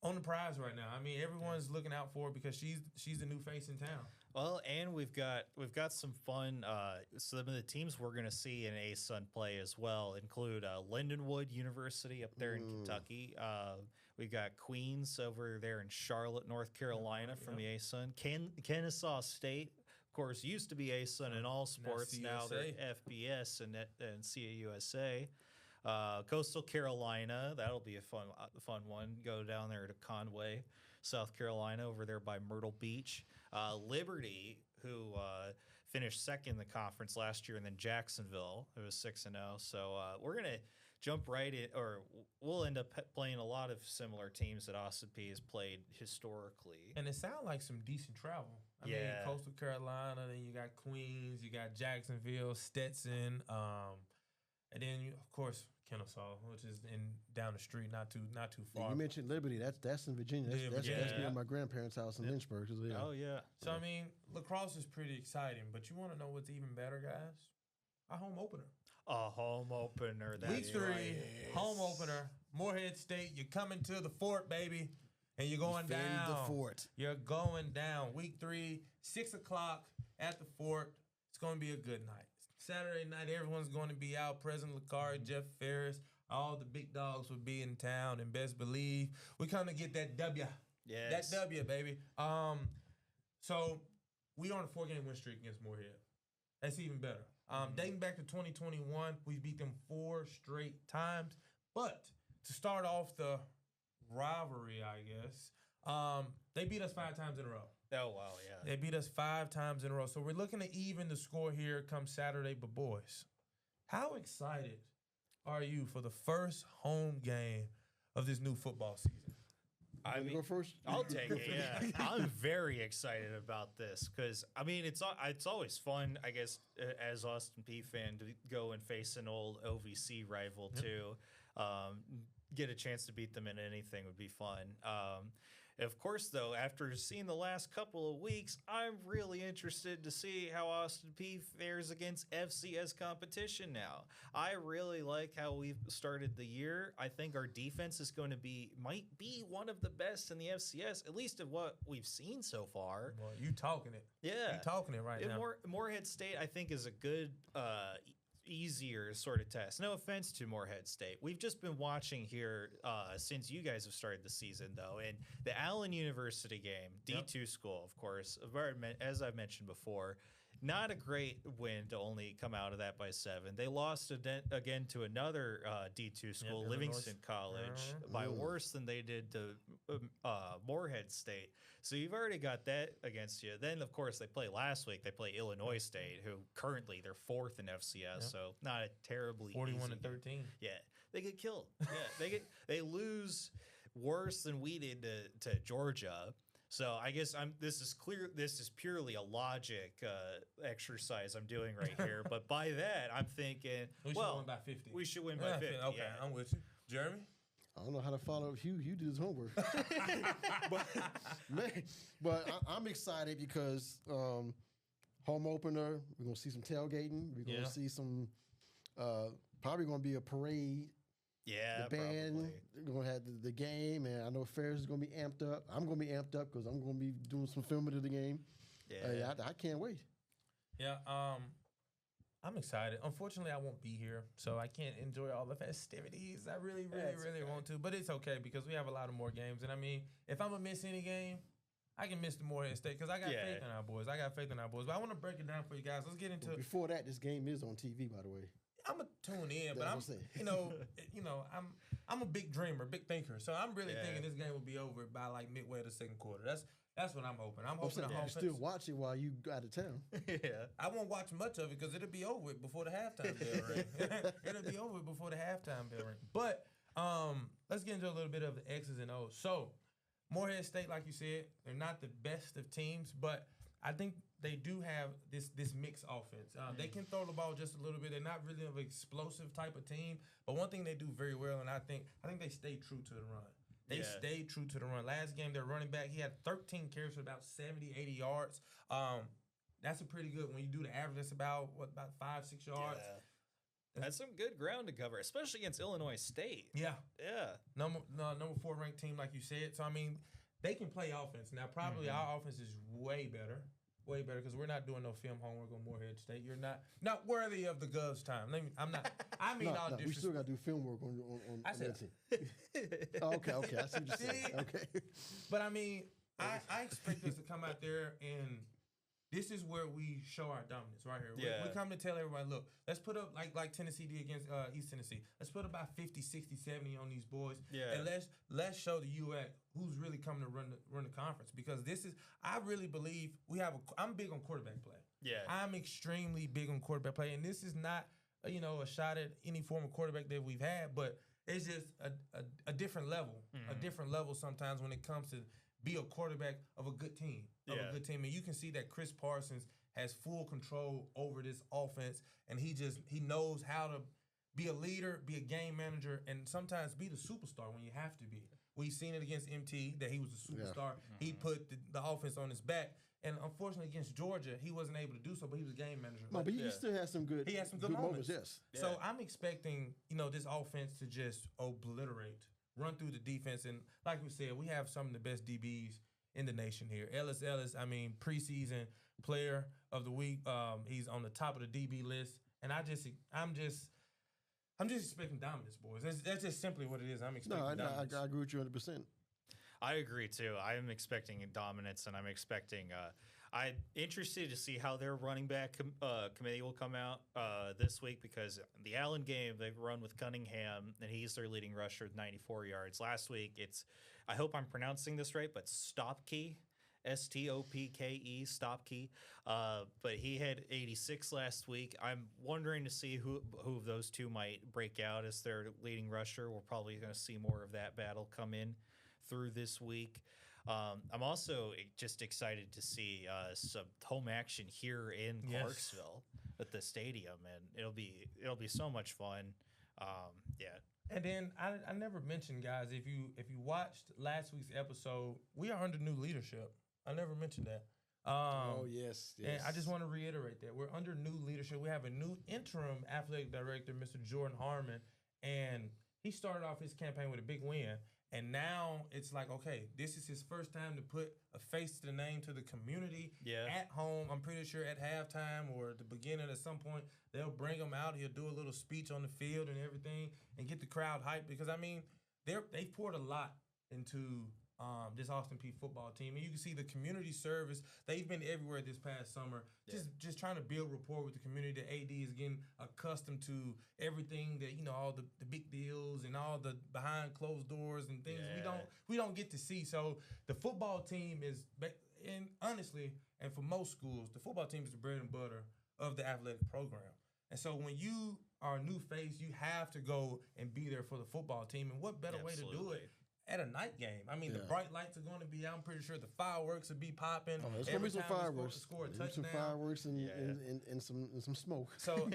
on the prize right now. Everyone's looking out for her because she's the new face in town. Well, and we've got some fun. Some of the teams we're going to see in ASUN play as well include Lindenwood University up there in Kentucky. We've got Queens over there in Charlotte, North Carolina from the ASUN. Kennesaw State, of course, used to be ASUN in all sports. Now they're FBS and CAUSA. Coastal Carolina, that'll be a fun one. Go down there to Conway, South Carolina, over there by Myrtle Beach. Liberty, who finished second in the conference last year, and then Jacksonville, who was 6-0. So we're gonna jump right in, or we'll end up playing a lot of similar teams that Austin Peay has played historically. And it sounds like some decent travel. Coastal Carolina, then you got Queens, you got Jacksonville, Stetson, and then of course Kennesaw, which is down the street, not too far. You mentioned Liberty. That's in Virginia. That's near my grandparents' house in Lynchburg. So, yeah. Oh yeah. So lacrosse is pretty exciting, but you want to know what's even better, guys? A home opener. A home opener. Week 3, home opener. Morehead State. You're coming to the fort, baby, and you're going down. The fort. You're going down. Week 3, 6 o'clock at the fort. It's going to be a good night. Saturday night, everyone's going to be out. President Licari, Jeff Ferris, all the big dogs will be in town, and best believe we're going to get that W. Yes. That W, baby. So we are on a 4-game win streak against Moorhead. That's even better. Dating back to 2021, we beat them 4 straight times. But to start off the rivalry, I guess, they beat us 5 times in a row. Oh, wow, yeah. They beat us 5 times in a row. So we're looking to even the score here come Saturday. But, boys, how excited are you for the first home game of this new football season? I mean, go first? I'll take it. Yeah, I'm very excited about this because it's always fun, I guess, as Austin Peay fan to go and face an old OVC rival too. Get a chance to beat them in anything would be fun. Of course, though, after seeing the last couple of weeks, I'm really interested to see how Austin Peay fares against FCS competition now. I really like how we've started the year. I think our defense is going to might be one of the best in the FCS, at least of what we've seen so far. Well, you talking it. Yeah. You talking it right now. Moorhead State, I think, is a good easier sort of test. No offense to Moorhead State. We've just been watching here since you guys have started the season, though. And the Allen University game, D2 school, of course, as I mentioned before, not a great win to only come out of that by 7. They lost again to another D2 school, Livingston College, by worse than they did to Moorhead State. So you've already got that against you. Then, of course, they play last week. They play Illinois State, who currently they're 4th in FCS, so not a terribly 41-13. Yeah, they get killed. Yeah, they lose worse than we did to Georgia. So I guess this is purely a logic exercise I'm doing right here. But by that, I'm thinking, we should win by 50. We should win by 50. Okay, yeah. I'm with you. Jeremy? I don't know how to follow Hugh. Hugh did his homework. but I'm excited because home opener, we're going to see some tailgating. We're going to see some, probably going to be a parade. Yeah, the band, probably. We're going to have the game, and I know Ferris is going to be amped up. I'm going to be amped up because I'm going to be doing some filming of the game. Yeah. I can't wait. Yeah, I'm excited. Unfortunately, I won't be here, so I can't enjoy all the festivities. I really want to, but it's okay because we have a lot of more games. And I mean, if I'm gonna miss any game, I can miss the Moorhead State because I got faith in our boys. But I want to break it down for you guys. Let's get into. Before that, this game is on TV, by the way. I'm gonna tune in, but I'm a big dreamer, big thinker. So I'm really thinking this game will be over by like midway of the second quarter. That's what I'm hoping. I'm hoping the offense. Still watch it while you out of town. Yeah, I won't watch much of it because it'll be over before the halftime bell ring. It'll be over before the halftime bell ring. But let's get into a little bit of the X's and O's. So Moorhead State, like you said, they're not the best of teams, but I think they do have this mixed offense. They can throw the ball just a little bit. They're not really an explosive type of team, but one thing they do very well, and I think they stay true to the run. They stayed true to the run. Last game, their running back, he had 13 carries for about 70, 80 yards. That's a pretty good. When you do the average, that's about 5-6 yards. Yeah. That's some good ground to cover, especially against Illinois State. Yeah. Yeah. Number 4 ranked team, like you said. So, I mean, they can play offense. Now, probably our offense is way better because we're not doing no film homework on Moorhead State. You're not worthy of the Govs' time. I'm not. I mean, all we still got to do film work on I said, okay. I see what you're saying. Okay. But I mean, I expect us to come out there and this is where we show our dominance right here. Yeah. We come to tell everybody, look, let's put up like Tennessee did against East Tennessee. Let's put about 50, 60, 70 on these boys. Yeah. And let's show the UAC who's really coming to run the conference because I really believe I'm big on quarterback play. Yeah. I'm extremely big on quarterback play, and this is not a shot at any form of quarterback that we've had, but it's just a different level, a different level sometimes when it comes to be a quarterback of a good team, And you can see that Chris Parsons has full control over this offense, and he knows how to be a leader, be a game manager, and sometimes be the superstar when you have to be. We've seen it against MT that he was a superstar. Yeah. He put the offense on his back. And unfortunately, against Georgia, he wasn't able to do so, but he was a game manager. No, but he still has some good. He had some good moments. Yes. Yeah. So I'm expecting, this offense to just run through the defense, and like we said, we have some of the best DBs in the nation here. Ellis, preseason player of the week. He's on the top of the DB list, and I'm just expecting dominance, boys. That's just simply what it is. I'm expecting dominance. I agree with you 100%. I agree too. I am expecting dominance, and I'm expecting I'm interested to see how their running back committee will come out this week because the Allen game, they've run with Cunningham, and he's their leading rusher with 94 yards. Last week, I hope I'm pronouncing this right, but Stopke, Stopke, Stopke. But he had 86 last week. I'm wondering to see who of those two might break out as their leading rusher. We're probably going to see more of that battle come in through this week. I'm also just excited to see some home action here in Clarksville at the stadium, and it'll be so much fun. Yeah. And then I never mentioned, guys, if you watched last week's episode, we are under new leadership. I never mentioned that. Yes. And I just want to reiterate that we're under new leadership. We have a new interim athletic director, Mr. Jordan Harmon, and he started off his campaign with a big win. And now it's like, okay, this is his first time to put a face to the name to the community at home. I'm pretty sure at halftime or at the beginning at some point, they'll bring him out. He'll do a little speech on the field and everything and get the crowd hyped because, I mean, they've poured a lot into this Austin Peay football team. And you can see the community service. They've been everywhere this past summer, just trying to build rapport with the community. The AD is getting accustomed to everything that, all the big deals and all the behind closed doors and things we don't get to see. So the football team is, and honestly, and for most schools, the football team is the bread and butter of the athletic program. And so when you are a new face, you have to go and be there for the football team. And what better way to do it at a night game? I mean, the bright lights are going to be out. I'm pretty sure the fireworks will be popping. Oh, there's going to be some fireworks. Score a touchdown. Some fireworks and some smoke. So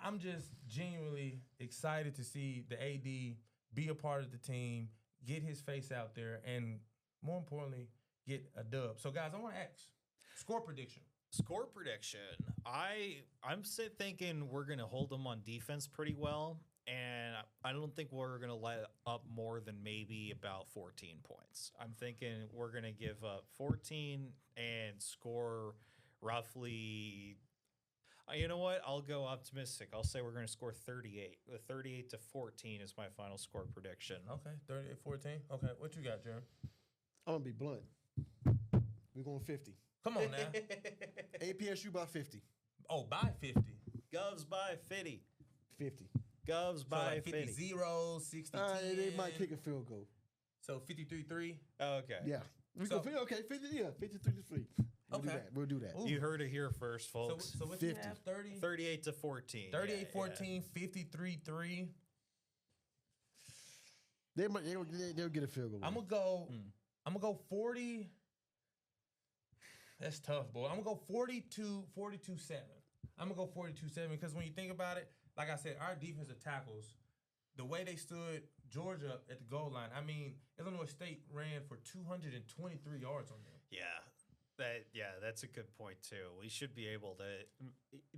I'm just genuinely excited to see the AD be a part of the team, get his face out there, and more importantly, get a dub. So, guys, I want to ask, score prediction. Score prediction. I'm thinking we're going to hold them on defense pretty well. And I don't think we're going to let up more than maybe about 14 points. I'm thinking we're going to give up 14 and score roughly. You know what? I'll go optimistic. I'll say we're going to score 38. 38 to 14 is my final score prediction. Okay, 38-14. Okay, what you got, Jeremy? I'm going to be blunt. We're going 50. Come on now. APSU by 50. Oh, by 50. Govs by 50. 50. Govs by 50-0, 60-10. They might kick a field goal. So 53-3? Okay. Yeah. Okay, 53-3. We'll do that. Ooh. You heard it here first, folks. So what 50. You have, 30? 38 to 14. 38-14, 53-3. They'll get a field goal. I'm gonna go 40. That's tough, boy. I'm gonna go 42-7. I'm gonna go 42-7 because when you think about it, like I said, our defensive tackles, the way they stood Georgia at the goal line, I mean, Illinois State ran for 223 yards on them. That's a good point too. We should be able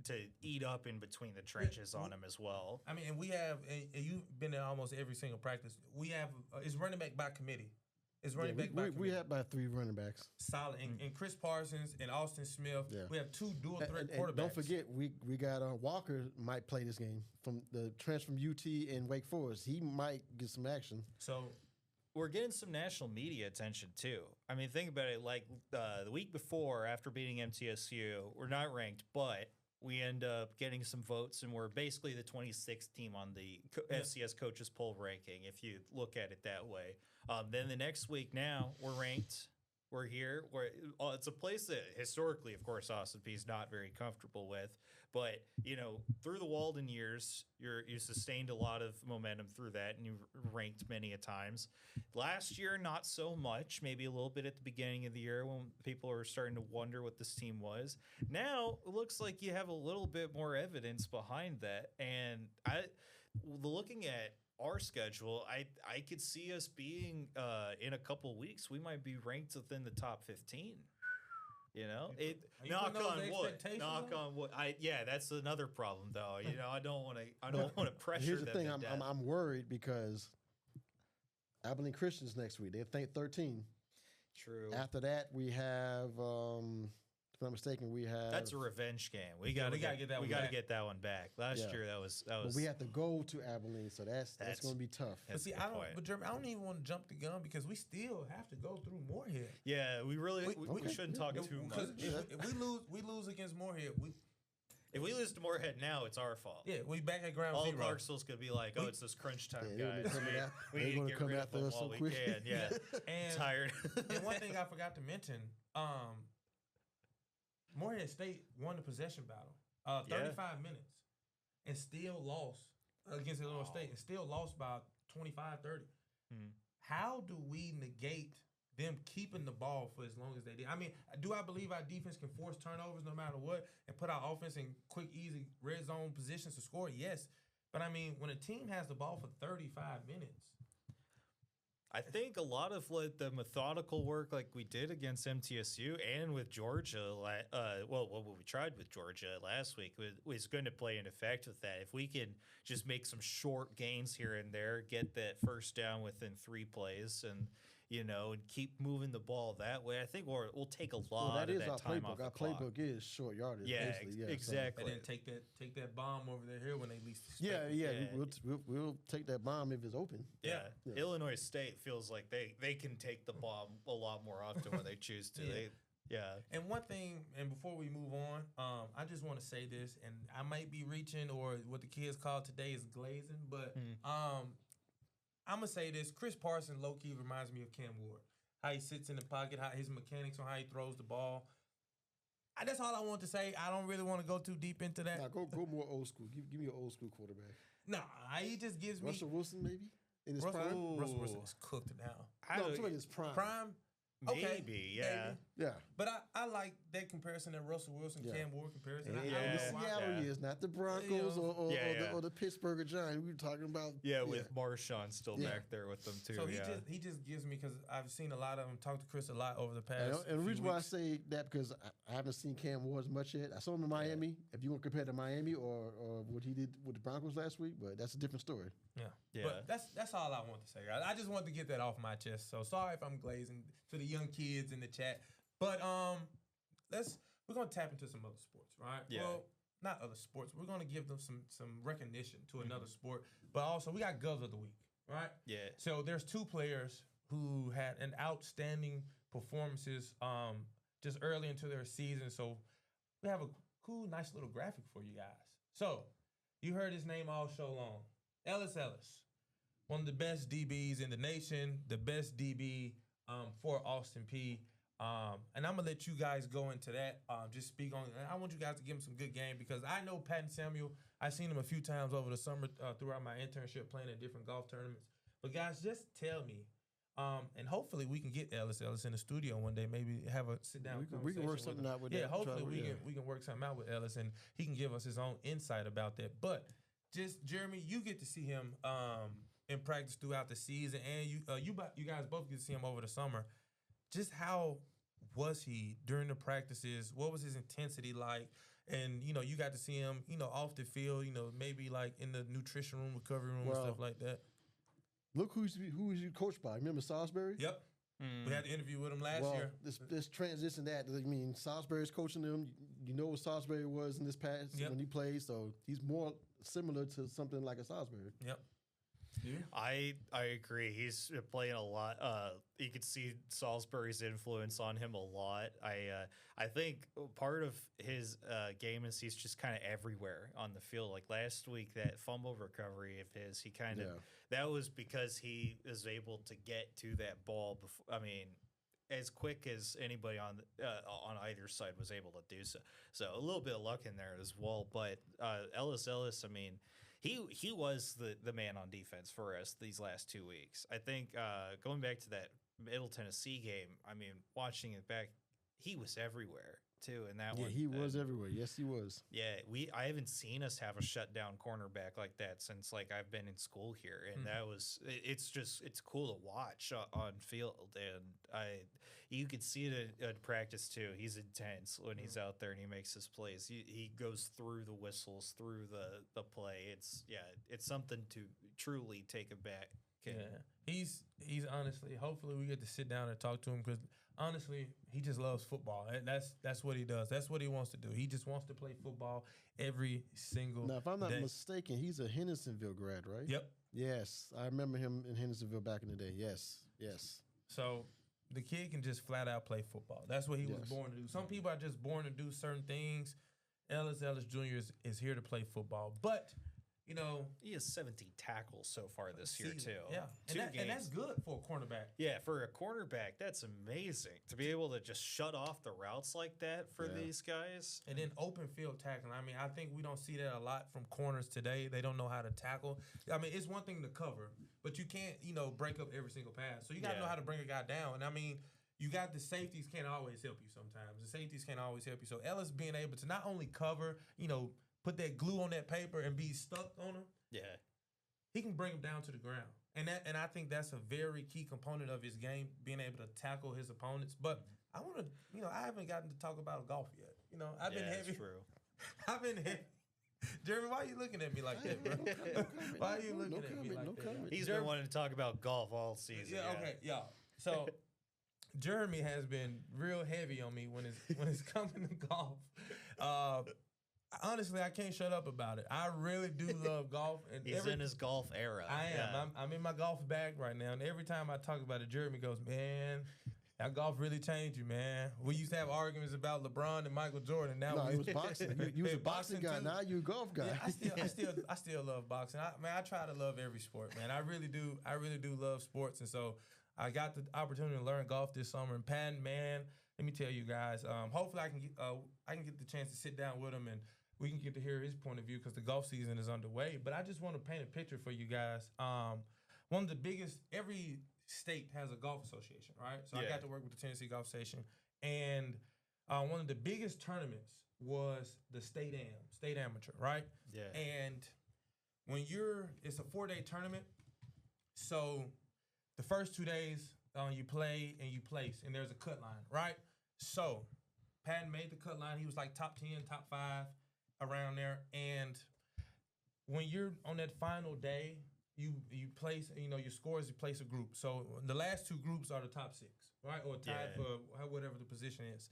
to eat up in between the trenches on them as well. I mean, and we have, and you've been in almost every single practice. We have it's running back by committee. It's running back by committee. We have about 3 running backs. Solid, and Chris Parsons and Austin Smith. Yeah. We have 2 dual threat quarterbacks. Don't forget, we got Walker might play this game from the transfer from UT and Wake Forest. He might get some action. So we're getting some national media attention too. I mean, think about it. Like the week before, after beating MTSU, we're not ranked, but we end up getting some votes, and we're basically the 26th team on the FCS coaches poll ranking, if you look at it that way. Then the next week now, we're ranked. We're here. It's a place that historically, of course, Austin Peay is not very comfortable with. But, through the Walden years, you sustained a lot of momentum through that, and you ranked many a times. Last year, not so much, maybe a little bit at the beginning of the year when people are starting to wonder what this team was. Now, it looks like you have a little bit more evidence behind that. And looking at our schedule, I could see us being, in a couple weeks, we might be ranked within the top 15. Knock on wood. That's another problem, though. I don't want to pressure. Here's the them thing. to death. I'm worried because Abilene Christians next week. They're 13. True. After that, we have I'm not mistaken, we have. That's a revenge game. We got to get that. We got to get that one back. Last year, that was. But we have to go to Abilene, so that's going to be tough. But see, Jeremy, I don't even want to jump the gun because we still have to go through Moorhead. Yeah, we shouldn't talk too much. If we lose against Moorhead, if we lose to Moorhead now, it's our fault. Yeah, we back at ground zero. zero. Clarksville's gonna be like, it's this crunch time, guys. We need to get rid of them while we can. Yeah, and tired. And one thing I forgot to mention, Moorhead State won the possession battle, 35 minutes, and still lost against Illinois State, and still lost by 25, 30. How do we negate them keeping the ball for as long as they did? I mean, do I believe our defense can force turnovers no matter what and put our offense in quick, easy red zone positions to score? Yes. But, I mean, when a team has the ball for 35 minutes. I think a lot of the methodical work like we did against MTSU and with Georgia, what we tried with Georgia last week was going to play in effect with that. If we can just make some short gains here and there, get that first down within 3 plays and keep moving the ball that way, I think we'll take a lot of that time off the clock. Our playbook is short yardage. Yeah, exactly. And then take that bomb over there here when they least expect it. We'll take that bomb if it's open. Yeah. Illinois State feels like they can take the bomb a lot more often when they choose to. And one thing, and before we move on, I just want to say this, and I might be reaching, or what the kids call today is glazing, but I'm going to say this. Chris Parson low-key reminds me of Cam Ward. How he sits in the pocket, how his mechanics on how he throws the ball. That's all I want to say. I don't really want to go too deep into that. Nah, go more old school. Give me an old school quarterback. Nah, he just gives me... Russell Wilson, maybe? In his prime? Russell Wilson is cooked now. No, I'm talking about his prime. Prime? Okay, maybe, yeah. Yeah. But I like that comparison, that Russell Wilson, Cam Ward comparison. The Seattle years, not the Broncos or the Pittsburgh Giants. We were talking about. With Marshawn still back there with them too. So he just gives me, because I've seen a lot of them, talk to Chris a lot over the past. And the reason why I say that, because I haven't seen Cam Ward as much yet. I saw him in Miami. If you want to compare to Miami or what he did with the Broncos last week, but that's a different story. Yeah. But that's all I want to say, guys. I just want to get that off my chest. So sorry if I'm glazing to the young kids in the chat. But we're gonna tap into some other sports, right? Yeah. Well, not other sports. We're gonna give them some recognition to another sport. But also we got Govs of the Week, right? Yeah. So there's 2 players who had an outstanding performances just early into their season. So we have a cool, nice little graphic for you guys. So you heard his name all show long. Ellis, one of the best DBs in the nation, the best DB for Austin Peay. And I'm going to let you guys go into that. Just speak on it. I want you guys to give him some good game, because I know Patton Samuel. I've seen him a few times over the summer throughout my internship playing at different golf tournaments. But, guys, just tell me. And hopefully we can get Ellis in the studio one day, maybe have a sit-down conversation. We can work something out with that. Yeah, hopefully we can work something out with Ellis, and he can give us his own insight about that. But just, Jeremy, you get to see him in practice throughout the season, and you guys both get to see him over the summer. Just how was he during the practices? What was his intensity like? And, you got to see him, off the field, maybe like in the nutrition room, recovery room, and stuff like that. Look who you coached by. Remember Salisbury? Yep. We had an interview with him last year. This transition Salisbury's coaching him. You know what Salisbury was in this past when he played, so he's more similar to something like a Salisbury. Yep. Yeah. I agree. He's playing a lot. You could see Salisbury's influence on him a lot. I think part of his game is he's just kind of everywhere on the field. Like last week, that fumble recovery of his, he kind of that was because he is able to get to that ball before. I mean, as quick as anybody on either side was able to do so. So a little bit of luck in there as well. But Ellis, I mean, he was the man on defense for us these last 2 weeks. I think going back to that Middle Tennessee game, I mean, watching it back, he was everywhere too. And that one, he was everywhere. Yes, he was. Yeah, I haven't seen us have a shutdown cornerback like that since I've been in school here, and that was it's cool to watch on field, and you could see it at practice too. He's intense when he's out there and he makes his plays. He goes through the whistles, through the play. It's something to truly take aback. Yeah, he's honestly. Hopefully, we get to sit down and talk to him, because honestly, he just loves football. That's what he does. That's what he wants to do. He just wants to play football every single Now, if I'm not day. mistaken, he's a Hendersonville grad, right? Yep. Yes, I remember him in Hendersonville back in the day. Yes. So the kid can just flat out play football. That's what he was Yes. born to do. Some people are just born to do certain things. Ellis Jr. is here to play football. But, you know, He has 17 tackles so far this year, season. too. Yeah. Two And that's games. good for a cornerback. Yeah, for a quarterback, that's amazing to be able to just shut off the routes like that for Yeah. these guys. And then open field tackling. I mean, I think we don't see that a lot from corners today. They don't know how to tackle. I mean, it's one thing to cover, but you can't, break up every single pass. So you got to know how to bring a guy down. And I mean, you got the safeties can't always help you sometimes. The safeties can't always help you. So Ellis being able to not only cover, put that glue on that paper and be stuck on him, Yeah. he can bring him down to the ground. And I think that's a very key component of his game, being able to tackle his opponents. But I want to, I haven't gotten to talk about golf yet. I've been heavy. That's true. I've been heavy. Jeremy, why are you looking at me like that, bro? Why are you looking at me like that? He's been wanting to talk about golf all season. Yeah, okay, yeah. So Jeremy has been real heavy on me when it's coming to golf. Honestly, I can't shut up about it. I really do love golf. And He's in his golf era. I am. Yeah. I'm in my golf bag right now, and every time I talk about it, Jeremy goes, "Man, that golf really changed you, man. We used to have arguments about LeBron and Michael Jordan. Now No, it was boxing. You was a boxing guy. too. Now you a golf guy. Yeah, I still love boxing. I try to love every sport, man. I really do love sports, and so I got the opportunity to learn golf this summer. And Patton, man, let me tell you guys. Hopefully, I can get the chance to sit down with him and we can get to hear his point of view because the golf season is underway. But I just want to paint a picture for you guys. One of the biggest, every state has a golf association, right? So I got to work with the Tennessee Golf Station. And one of the biggest tournaments was the state amateur, right? Yeah. And when it's a 4-day tournament, so the first 2 days you play and you place, and there's a cut line, right? So Patton made the cut line. He was like top 10, top 5, around there. And when you're on that final day, you place, your scores, you place a group. So the last 2 groups are the top 6, right? Or tied for whatever the position is.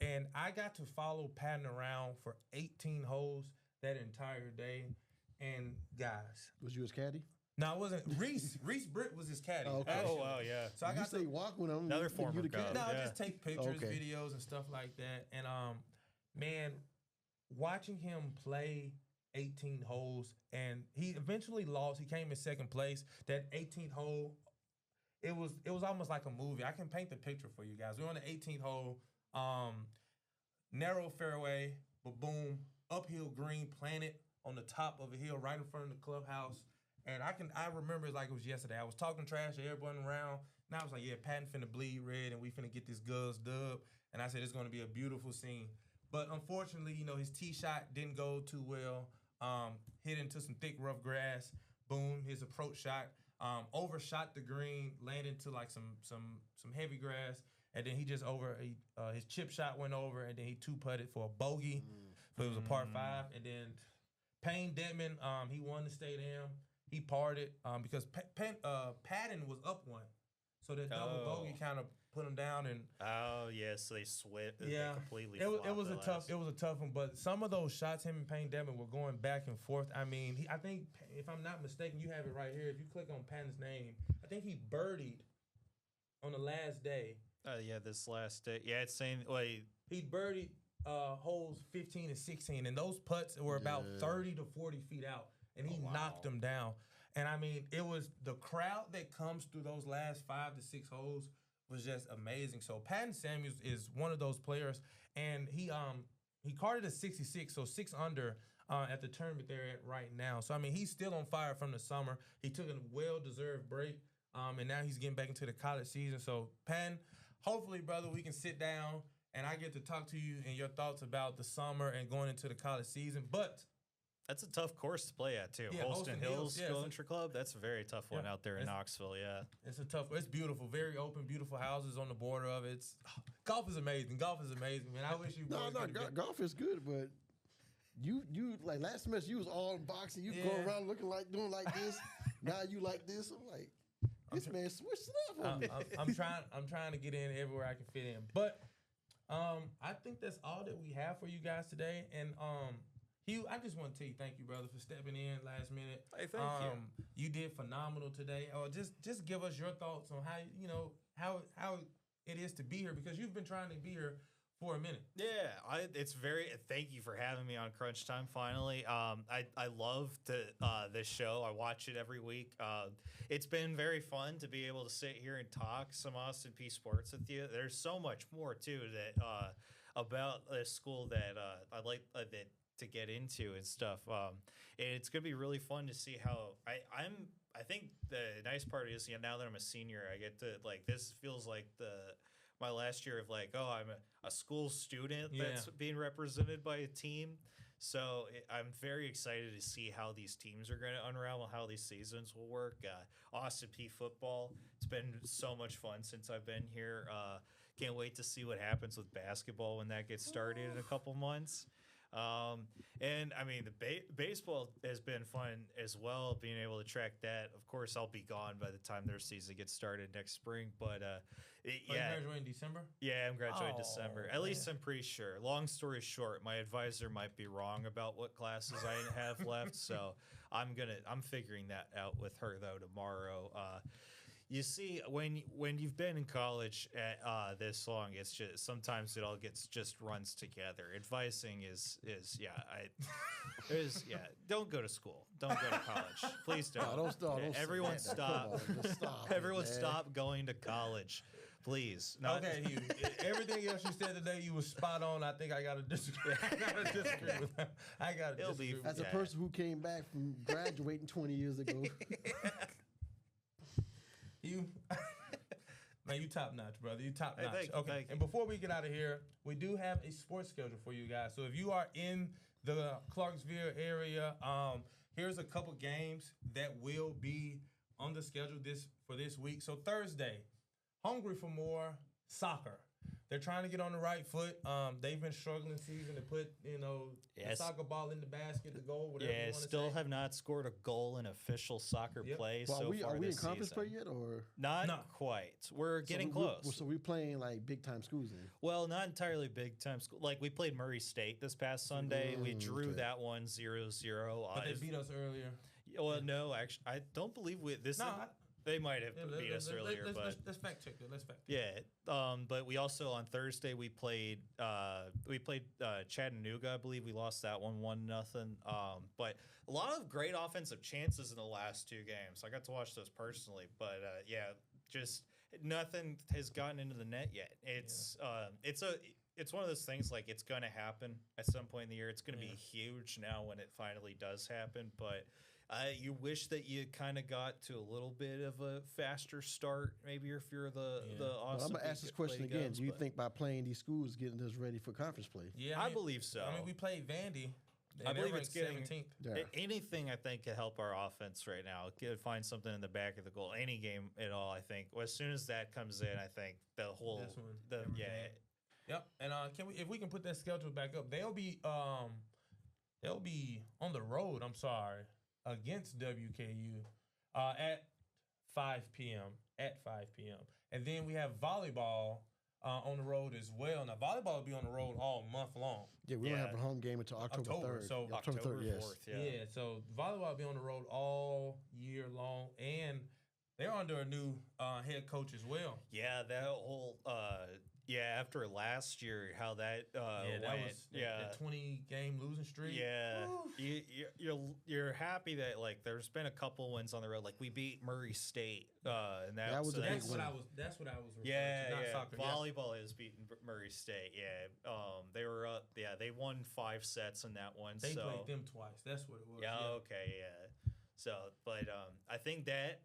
And I got to follow Patton around for 18 holes that entire day. And guys. Was you his caddy? No, it wasn't. Reese Britt was his caddy. Oh, okay. actually. Oh, wow, yeah. So I got you say walk with him. Another you former the caddy? Cub. No, Yeah. just take pictures, Okay. videos, and stuff like that. And man, watching him play 18 holes, and he eventually lost. He came in second place. That 18th hole, it was almost like a movie. I can paint the picture for you guys. We're on the 18th hole, narrow fairway, but boom, uphill green planted on the top of a hill right in front of the clubhouse. And I remember it like it was yesterday. I was talking trash to everyone around. And I was like, yeah, Patton finna bleed red and we finna get this Guz dub. And I said, it's gonna be a beautiful scene. But unfortunately, his tee shot didn't go too well. Hit into some thick, rough grass. Boom, his approach shot overshot the green, landed into like some heavy grass. And then he just his chip shot went over, and then he 2-putted for a bogey. So it was a par 5. And then Payne Dedman, he won the state am. He parted because Patton was up 1. So that double bogey kind of put him down, and So they swept. yeah, They completely. it was flopped a tough one. But some of those shots, him and Payne Dedman were going back and forth. I mean, I think if I'm not mistaken, you have it right here. If you click on Patton's name, I think he birdied on the last day. This last day. Yeah, it's saying He birdied holes 15 and 16, and those putts were about 30 to 40 feet out, and he knocked them down. And I mean, it was the crowd that comes through those last 5 to 6 holes was just amazing. So Patton Samuels is one of those players, and he carded a 66, so 6 under at the tournament they're at right now. So I mean, he's still on fire from the summer. He took a well-deserved break, and now he's getting back into the college season. So Patton, hopefully, brother, we can sit down and I get to talk to you and your thoughts about the summer and going into the college season. But that's a tough course to play at too. Yeah, Holston Hills yeah, Country Club. That's a very tough one out there in Knoxville. Yeah, it's beautiful, very open, beautiful houses on the border of it. Golf is amazing. Golf is amazing, man. I wish you. Golf is good, but you like last semester you was all in boxing. You go around looking like doing like this. Now you like this. I'm like, This man switched it up on me. I'm trying to get in everywhere I can fit in. But I think that's all that we have for you guys today. And Hugh, I just want to tell you thank you, brother, for stepping in last minute. Hey, thank you. You did phenomenal today. Just give us your thoughts on how it is to be here, because you've been trying to be here for a minute. Yeah, thank you for having me on Crunch Time finally. I love this show. I watch it every week. It's been very fun to be able to sit here and talk some Austin Peay sports with you. There's so much more too that about this school that I'd like to get into and stuff. And it's gonna be really fun to see how I think the nice part is, now that I'm a senior, I get to this feels like my last year of I'm a school student that's being represented by a team. So I'm very excited to see how these teams are going to unravel, how these seasons will work. Austin Peay football, it's been so much fun since I've been here. Can't wait to see what happens with basketball when that gets started in a couple months. And I mean, the baseball has been fun as well, being able to track that. Of course, I'll be gone by the time their season gets started next spring, but you graduating in December? Yeah, I'm graduating December. At least I'm pretty sure. Long story short, my advisor might be wrong about what classes I have left, so I'm figuring that out with her though tomorrow. You see, when you've been in college this long, it's just sometimes it all just runs together. Advising is don't go to school, don't go to college, please don't. No, don't everyone stop. Stop. Everyone stop going to college, please. Okay, Hugh. Everything else you said today, you was spot on. I think I gotta disagree. With that. I gotta disagree. As a person who came back from graduating 20 years ago. You, man, you top notch, brother. You top notch. Thank you. And before we get out of here, we do have a sports schedule for you guys. So if you are in the Clarksville area, here's a couple games that will be on the schedule for this week. So Thursday, Hungry for More soccer. They're trying to get on the right foot. They've been struggling season to put, the soccer ball in the basket, the goal, whatever you want to still say. have not scored a goal in official soccer play Well, so far are we in this conference season. play yet, or Not quite. We're getting close. So we're playing big time schools then? Well, not entirely big time school. We played Murray State this past Sunday. We drew that one 0-0. But they beat us earlier. Well, no, actually, I don't believe they might have beat us earlier, but let's fact check it. Yeah, but we also on Thursday we played Chattanooga. I believe we lost that one 1-0. But a lot of great offensive chances in the last two games. I got to watch those personally, but just nothing has gotten into the net yet. It's one of those things it's going to happen at some point in the year. It's going to be huge now when it finally does happen, but. You wish that you kind of got to a little bit of a faster start, maybe if you're the Austin. I'm going to ask this question again. Do you think by playing these schools getting us ready for conference play? Yeah, I believe so. I mean, we played Vandy. I believe it's getting 17th. Yeah. Anything I think could help our offense right now. Find something in the back of the goal. Any game at all, I think. As soon as that comes in, I think the whole Yep. And if we can put that schedule back up, they'll be on the road. I'm sorry. Against WKU at 5 p.m. And then we have volleyball on the road as well. Now, volleyball will be on the road all month long. Yeah, we don't have a home game until October 3rd. So October 3rd, yes. Yeah, so volleyball will be on the road all year long. And they're under a new head coach as well. Yeah, that whole after last year, how that went. That was the 20-game losing streak. Yeah, you're happy that there's been a couple wins on the road. We beat Murray State, and that was that's what I was referring to. Not soccer. Volleyball is beating Murray State. Yeah, they were up. Yeah, they won 5 sets in that one. They played them twice. That's what it was. Yeah. Okay. Yeah. So, but I think that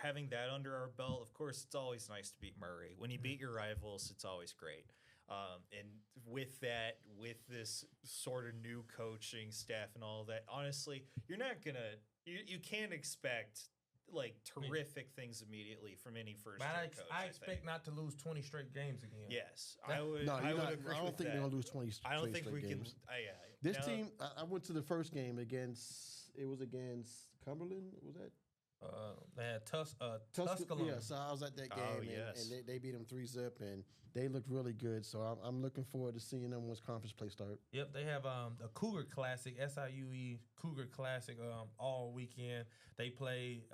having that under our belt, of course, it's always nice to beat Murray. When you beat your rivals, it's always great. And with this sort of new coaching staff and all that, honestly, you're not gonna, you can't expect terrific things immediately from any first-year coach. I expect not to lose 20 straight games again. Yes, I would. No, I don't think they're gonna lose 20. I don't think we games. can. This team, I went to the first game against Cumberland. Was that? They had Tuscaloosa. Yeah, so I was at that game, and they beat them 3-0, and they looked really good. So I'm looking forward to seeing them once conference play start. Yep, they have the Cougar Classic, SIUE Cougar Classic all weekend. They play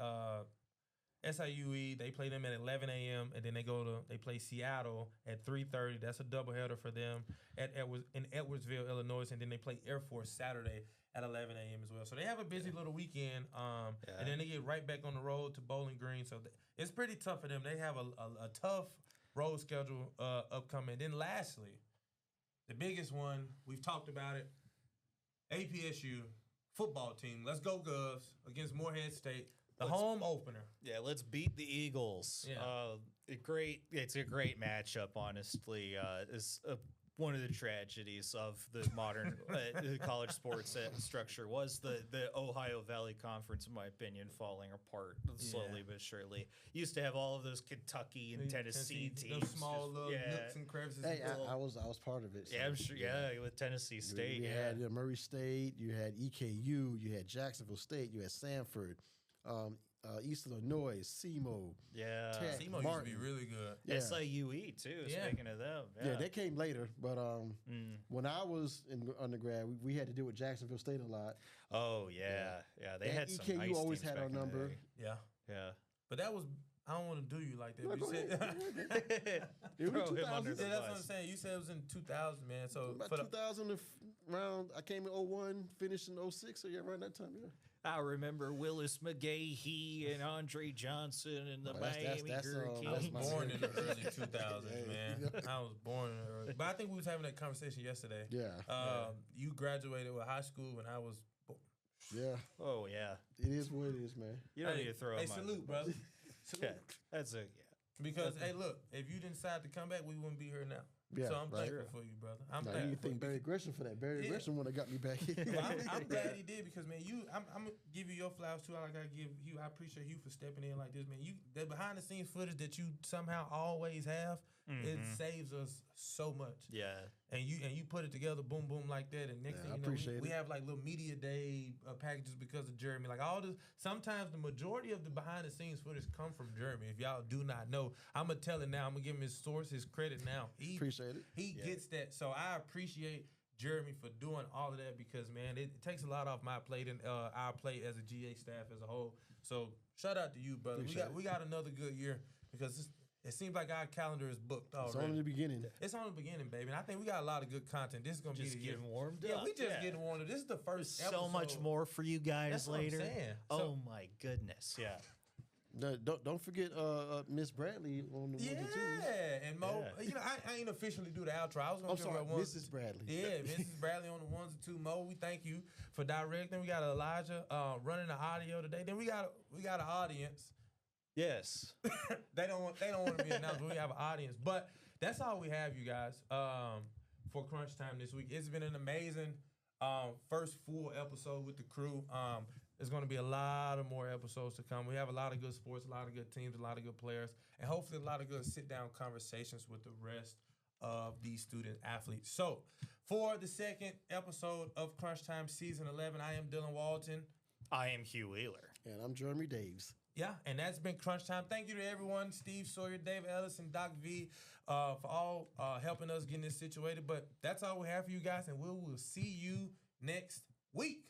SIUE. They play them at 11 a.m. and then they play Seattle at 3:30. That's a doubleheader for them in Edwardsville, Illinois, and then they play Air Force Saturday at 11 a.m. as well. So they have a busy little weekend, and then they get right back on the road to Bowling Green. So it's pretty tough for them. They have a tough road schedule upcoming. Then lastly, the biggest one, we've talked about it, APSU football team. Let's go Govs against Morehead State. Home opener. Yeah, let's beat the Eagles. Yeah. It's a great matchup, honestly. It's one of the tragedies of the modern college sports structure was the Ohio Valley Conference, in my opinion, falling apart slowly but surely. Used to have all of those Kentucky and Tennessee teams. Those small little nooks and crevices. Hey, I was part of it. So, yeah, I'm sure. Yeah, with Tennessee State. You had Murray State, you had EKU, you had Jacksonville State, you had Sanford. East Illinois, SEMO, Tech, SEMO used to be really good. Yeah. SIUE too. Speaking of them, yeah, they came later. But when I was in undergrad, we had to deal with Jacksonville State a lot. Oh yeah. They had some EKU nice always teams had our back in the number. day. Yeah. But that was. I don't want to do you like that. No, But you said, Throw him under the that's bus. what I'm saying. You said it was in 2000, man. So about 2000 round, I came in 01, finished in 06. So yeah, around that time, yeah. I remember Willis McGahee and Andre Johnson and the Miami Hurricanes. I was born in the early 2000s, man. I was born in the early. But I think we was having that conversation yesterday. Yeah. You graduated with high school when I was. Yeah. Oh yeah. It is what it is, man. You don't need to throw him Hey, salute, brother. Yeah, that's Because hey, look, if you didn't decide to come back, we wouldn't be here now. Yeah, so I'm thankful for you, brother. I'm thankful. You thank Barry Gresham for that. Barry Gresham one that got me back. Well, I'm glad he did because man, I'm gonna give you your flowers too. I gotta give you. I appreciate you for stepping in like this, man. The behind the scenes footage that you somehow always have, it saves us so much. Yeah. And you put it together, boom, boom, like that, and next thing you know, we have like little media day packages because of Jeremy. Like all this, sometimes the majority of the behind the scenes footage come from Jeremy. If y'all do not know, I'm gonna tell it now. I'm gonna give him his source, his credit now. Appreciate it. He gets that, so I appreciate Jeremy for doing all of that because man, it takes a lot off my plate and our plate as a GA staff as a whole. So shout out to you, brother. We got another good year because it seems like our calendar is booked already. It's only the beginning. It's only the beginning, baby. And I think we got a lot of good content. This is going to be the year. Getting warmed up. Yeah, we just getting warmed up. This is the first episode. So much more for you guys That's later. What I'm saying. Oh my goodness. Yeah. Don't forget Miss Bradley on the 1 and 2. Yeah, and Mo. You know, I ain't officially do the outro. I was going to give her one. Mrs. Bradley. Yeah, Mrs. Bradley on the 1s and 2. Mo, we thank you for directing. We got Elijah running the audio today. Then we got an audience. Yes. they don't want to be announced, but we have an audience. But that's all we have, you guys, for Crunch Time this week. It's been an amazing first full episode with the crew. There's going to be a lot of more episodes to come. We have a lot of good sports, a lot of good teams, a lot of good players, and hopefully a lot of good sit-down conversations with the rest of these student athletes. So for the second episode of Crunch Time Season 11, I am Dylan Walton. I am Hugh Wheeler. And I'm Jeremy Daves. Yeah, and that's been Crunch Time. Thank you to everyone, Steve Sawyer, David Ellis, and Doc V, for all helping us getting this situated. But that's all we have for you guys, and we will see you next week.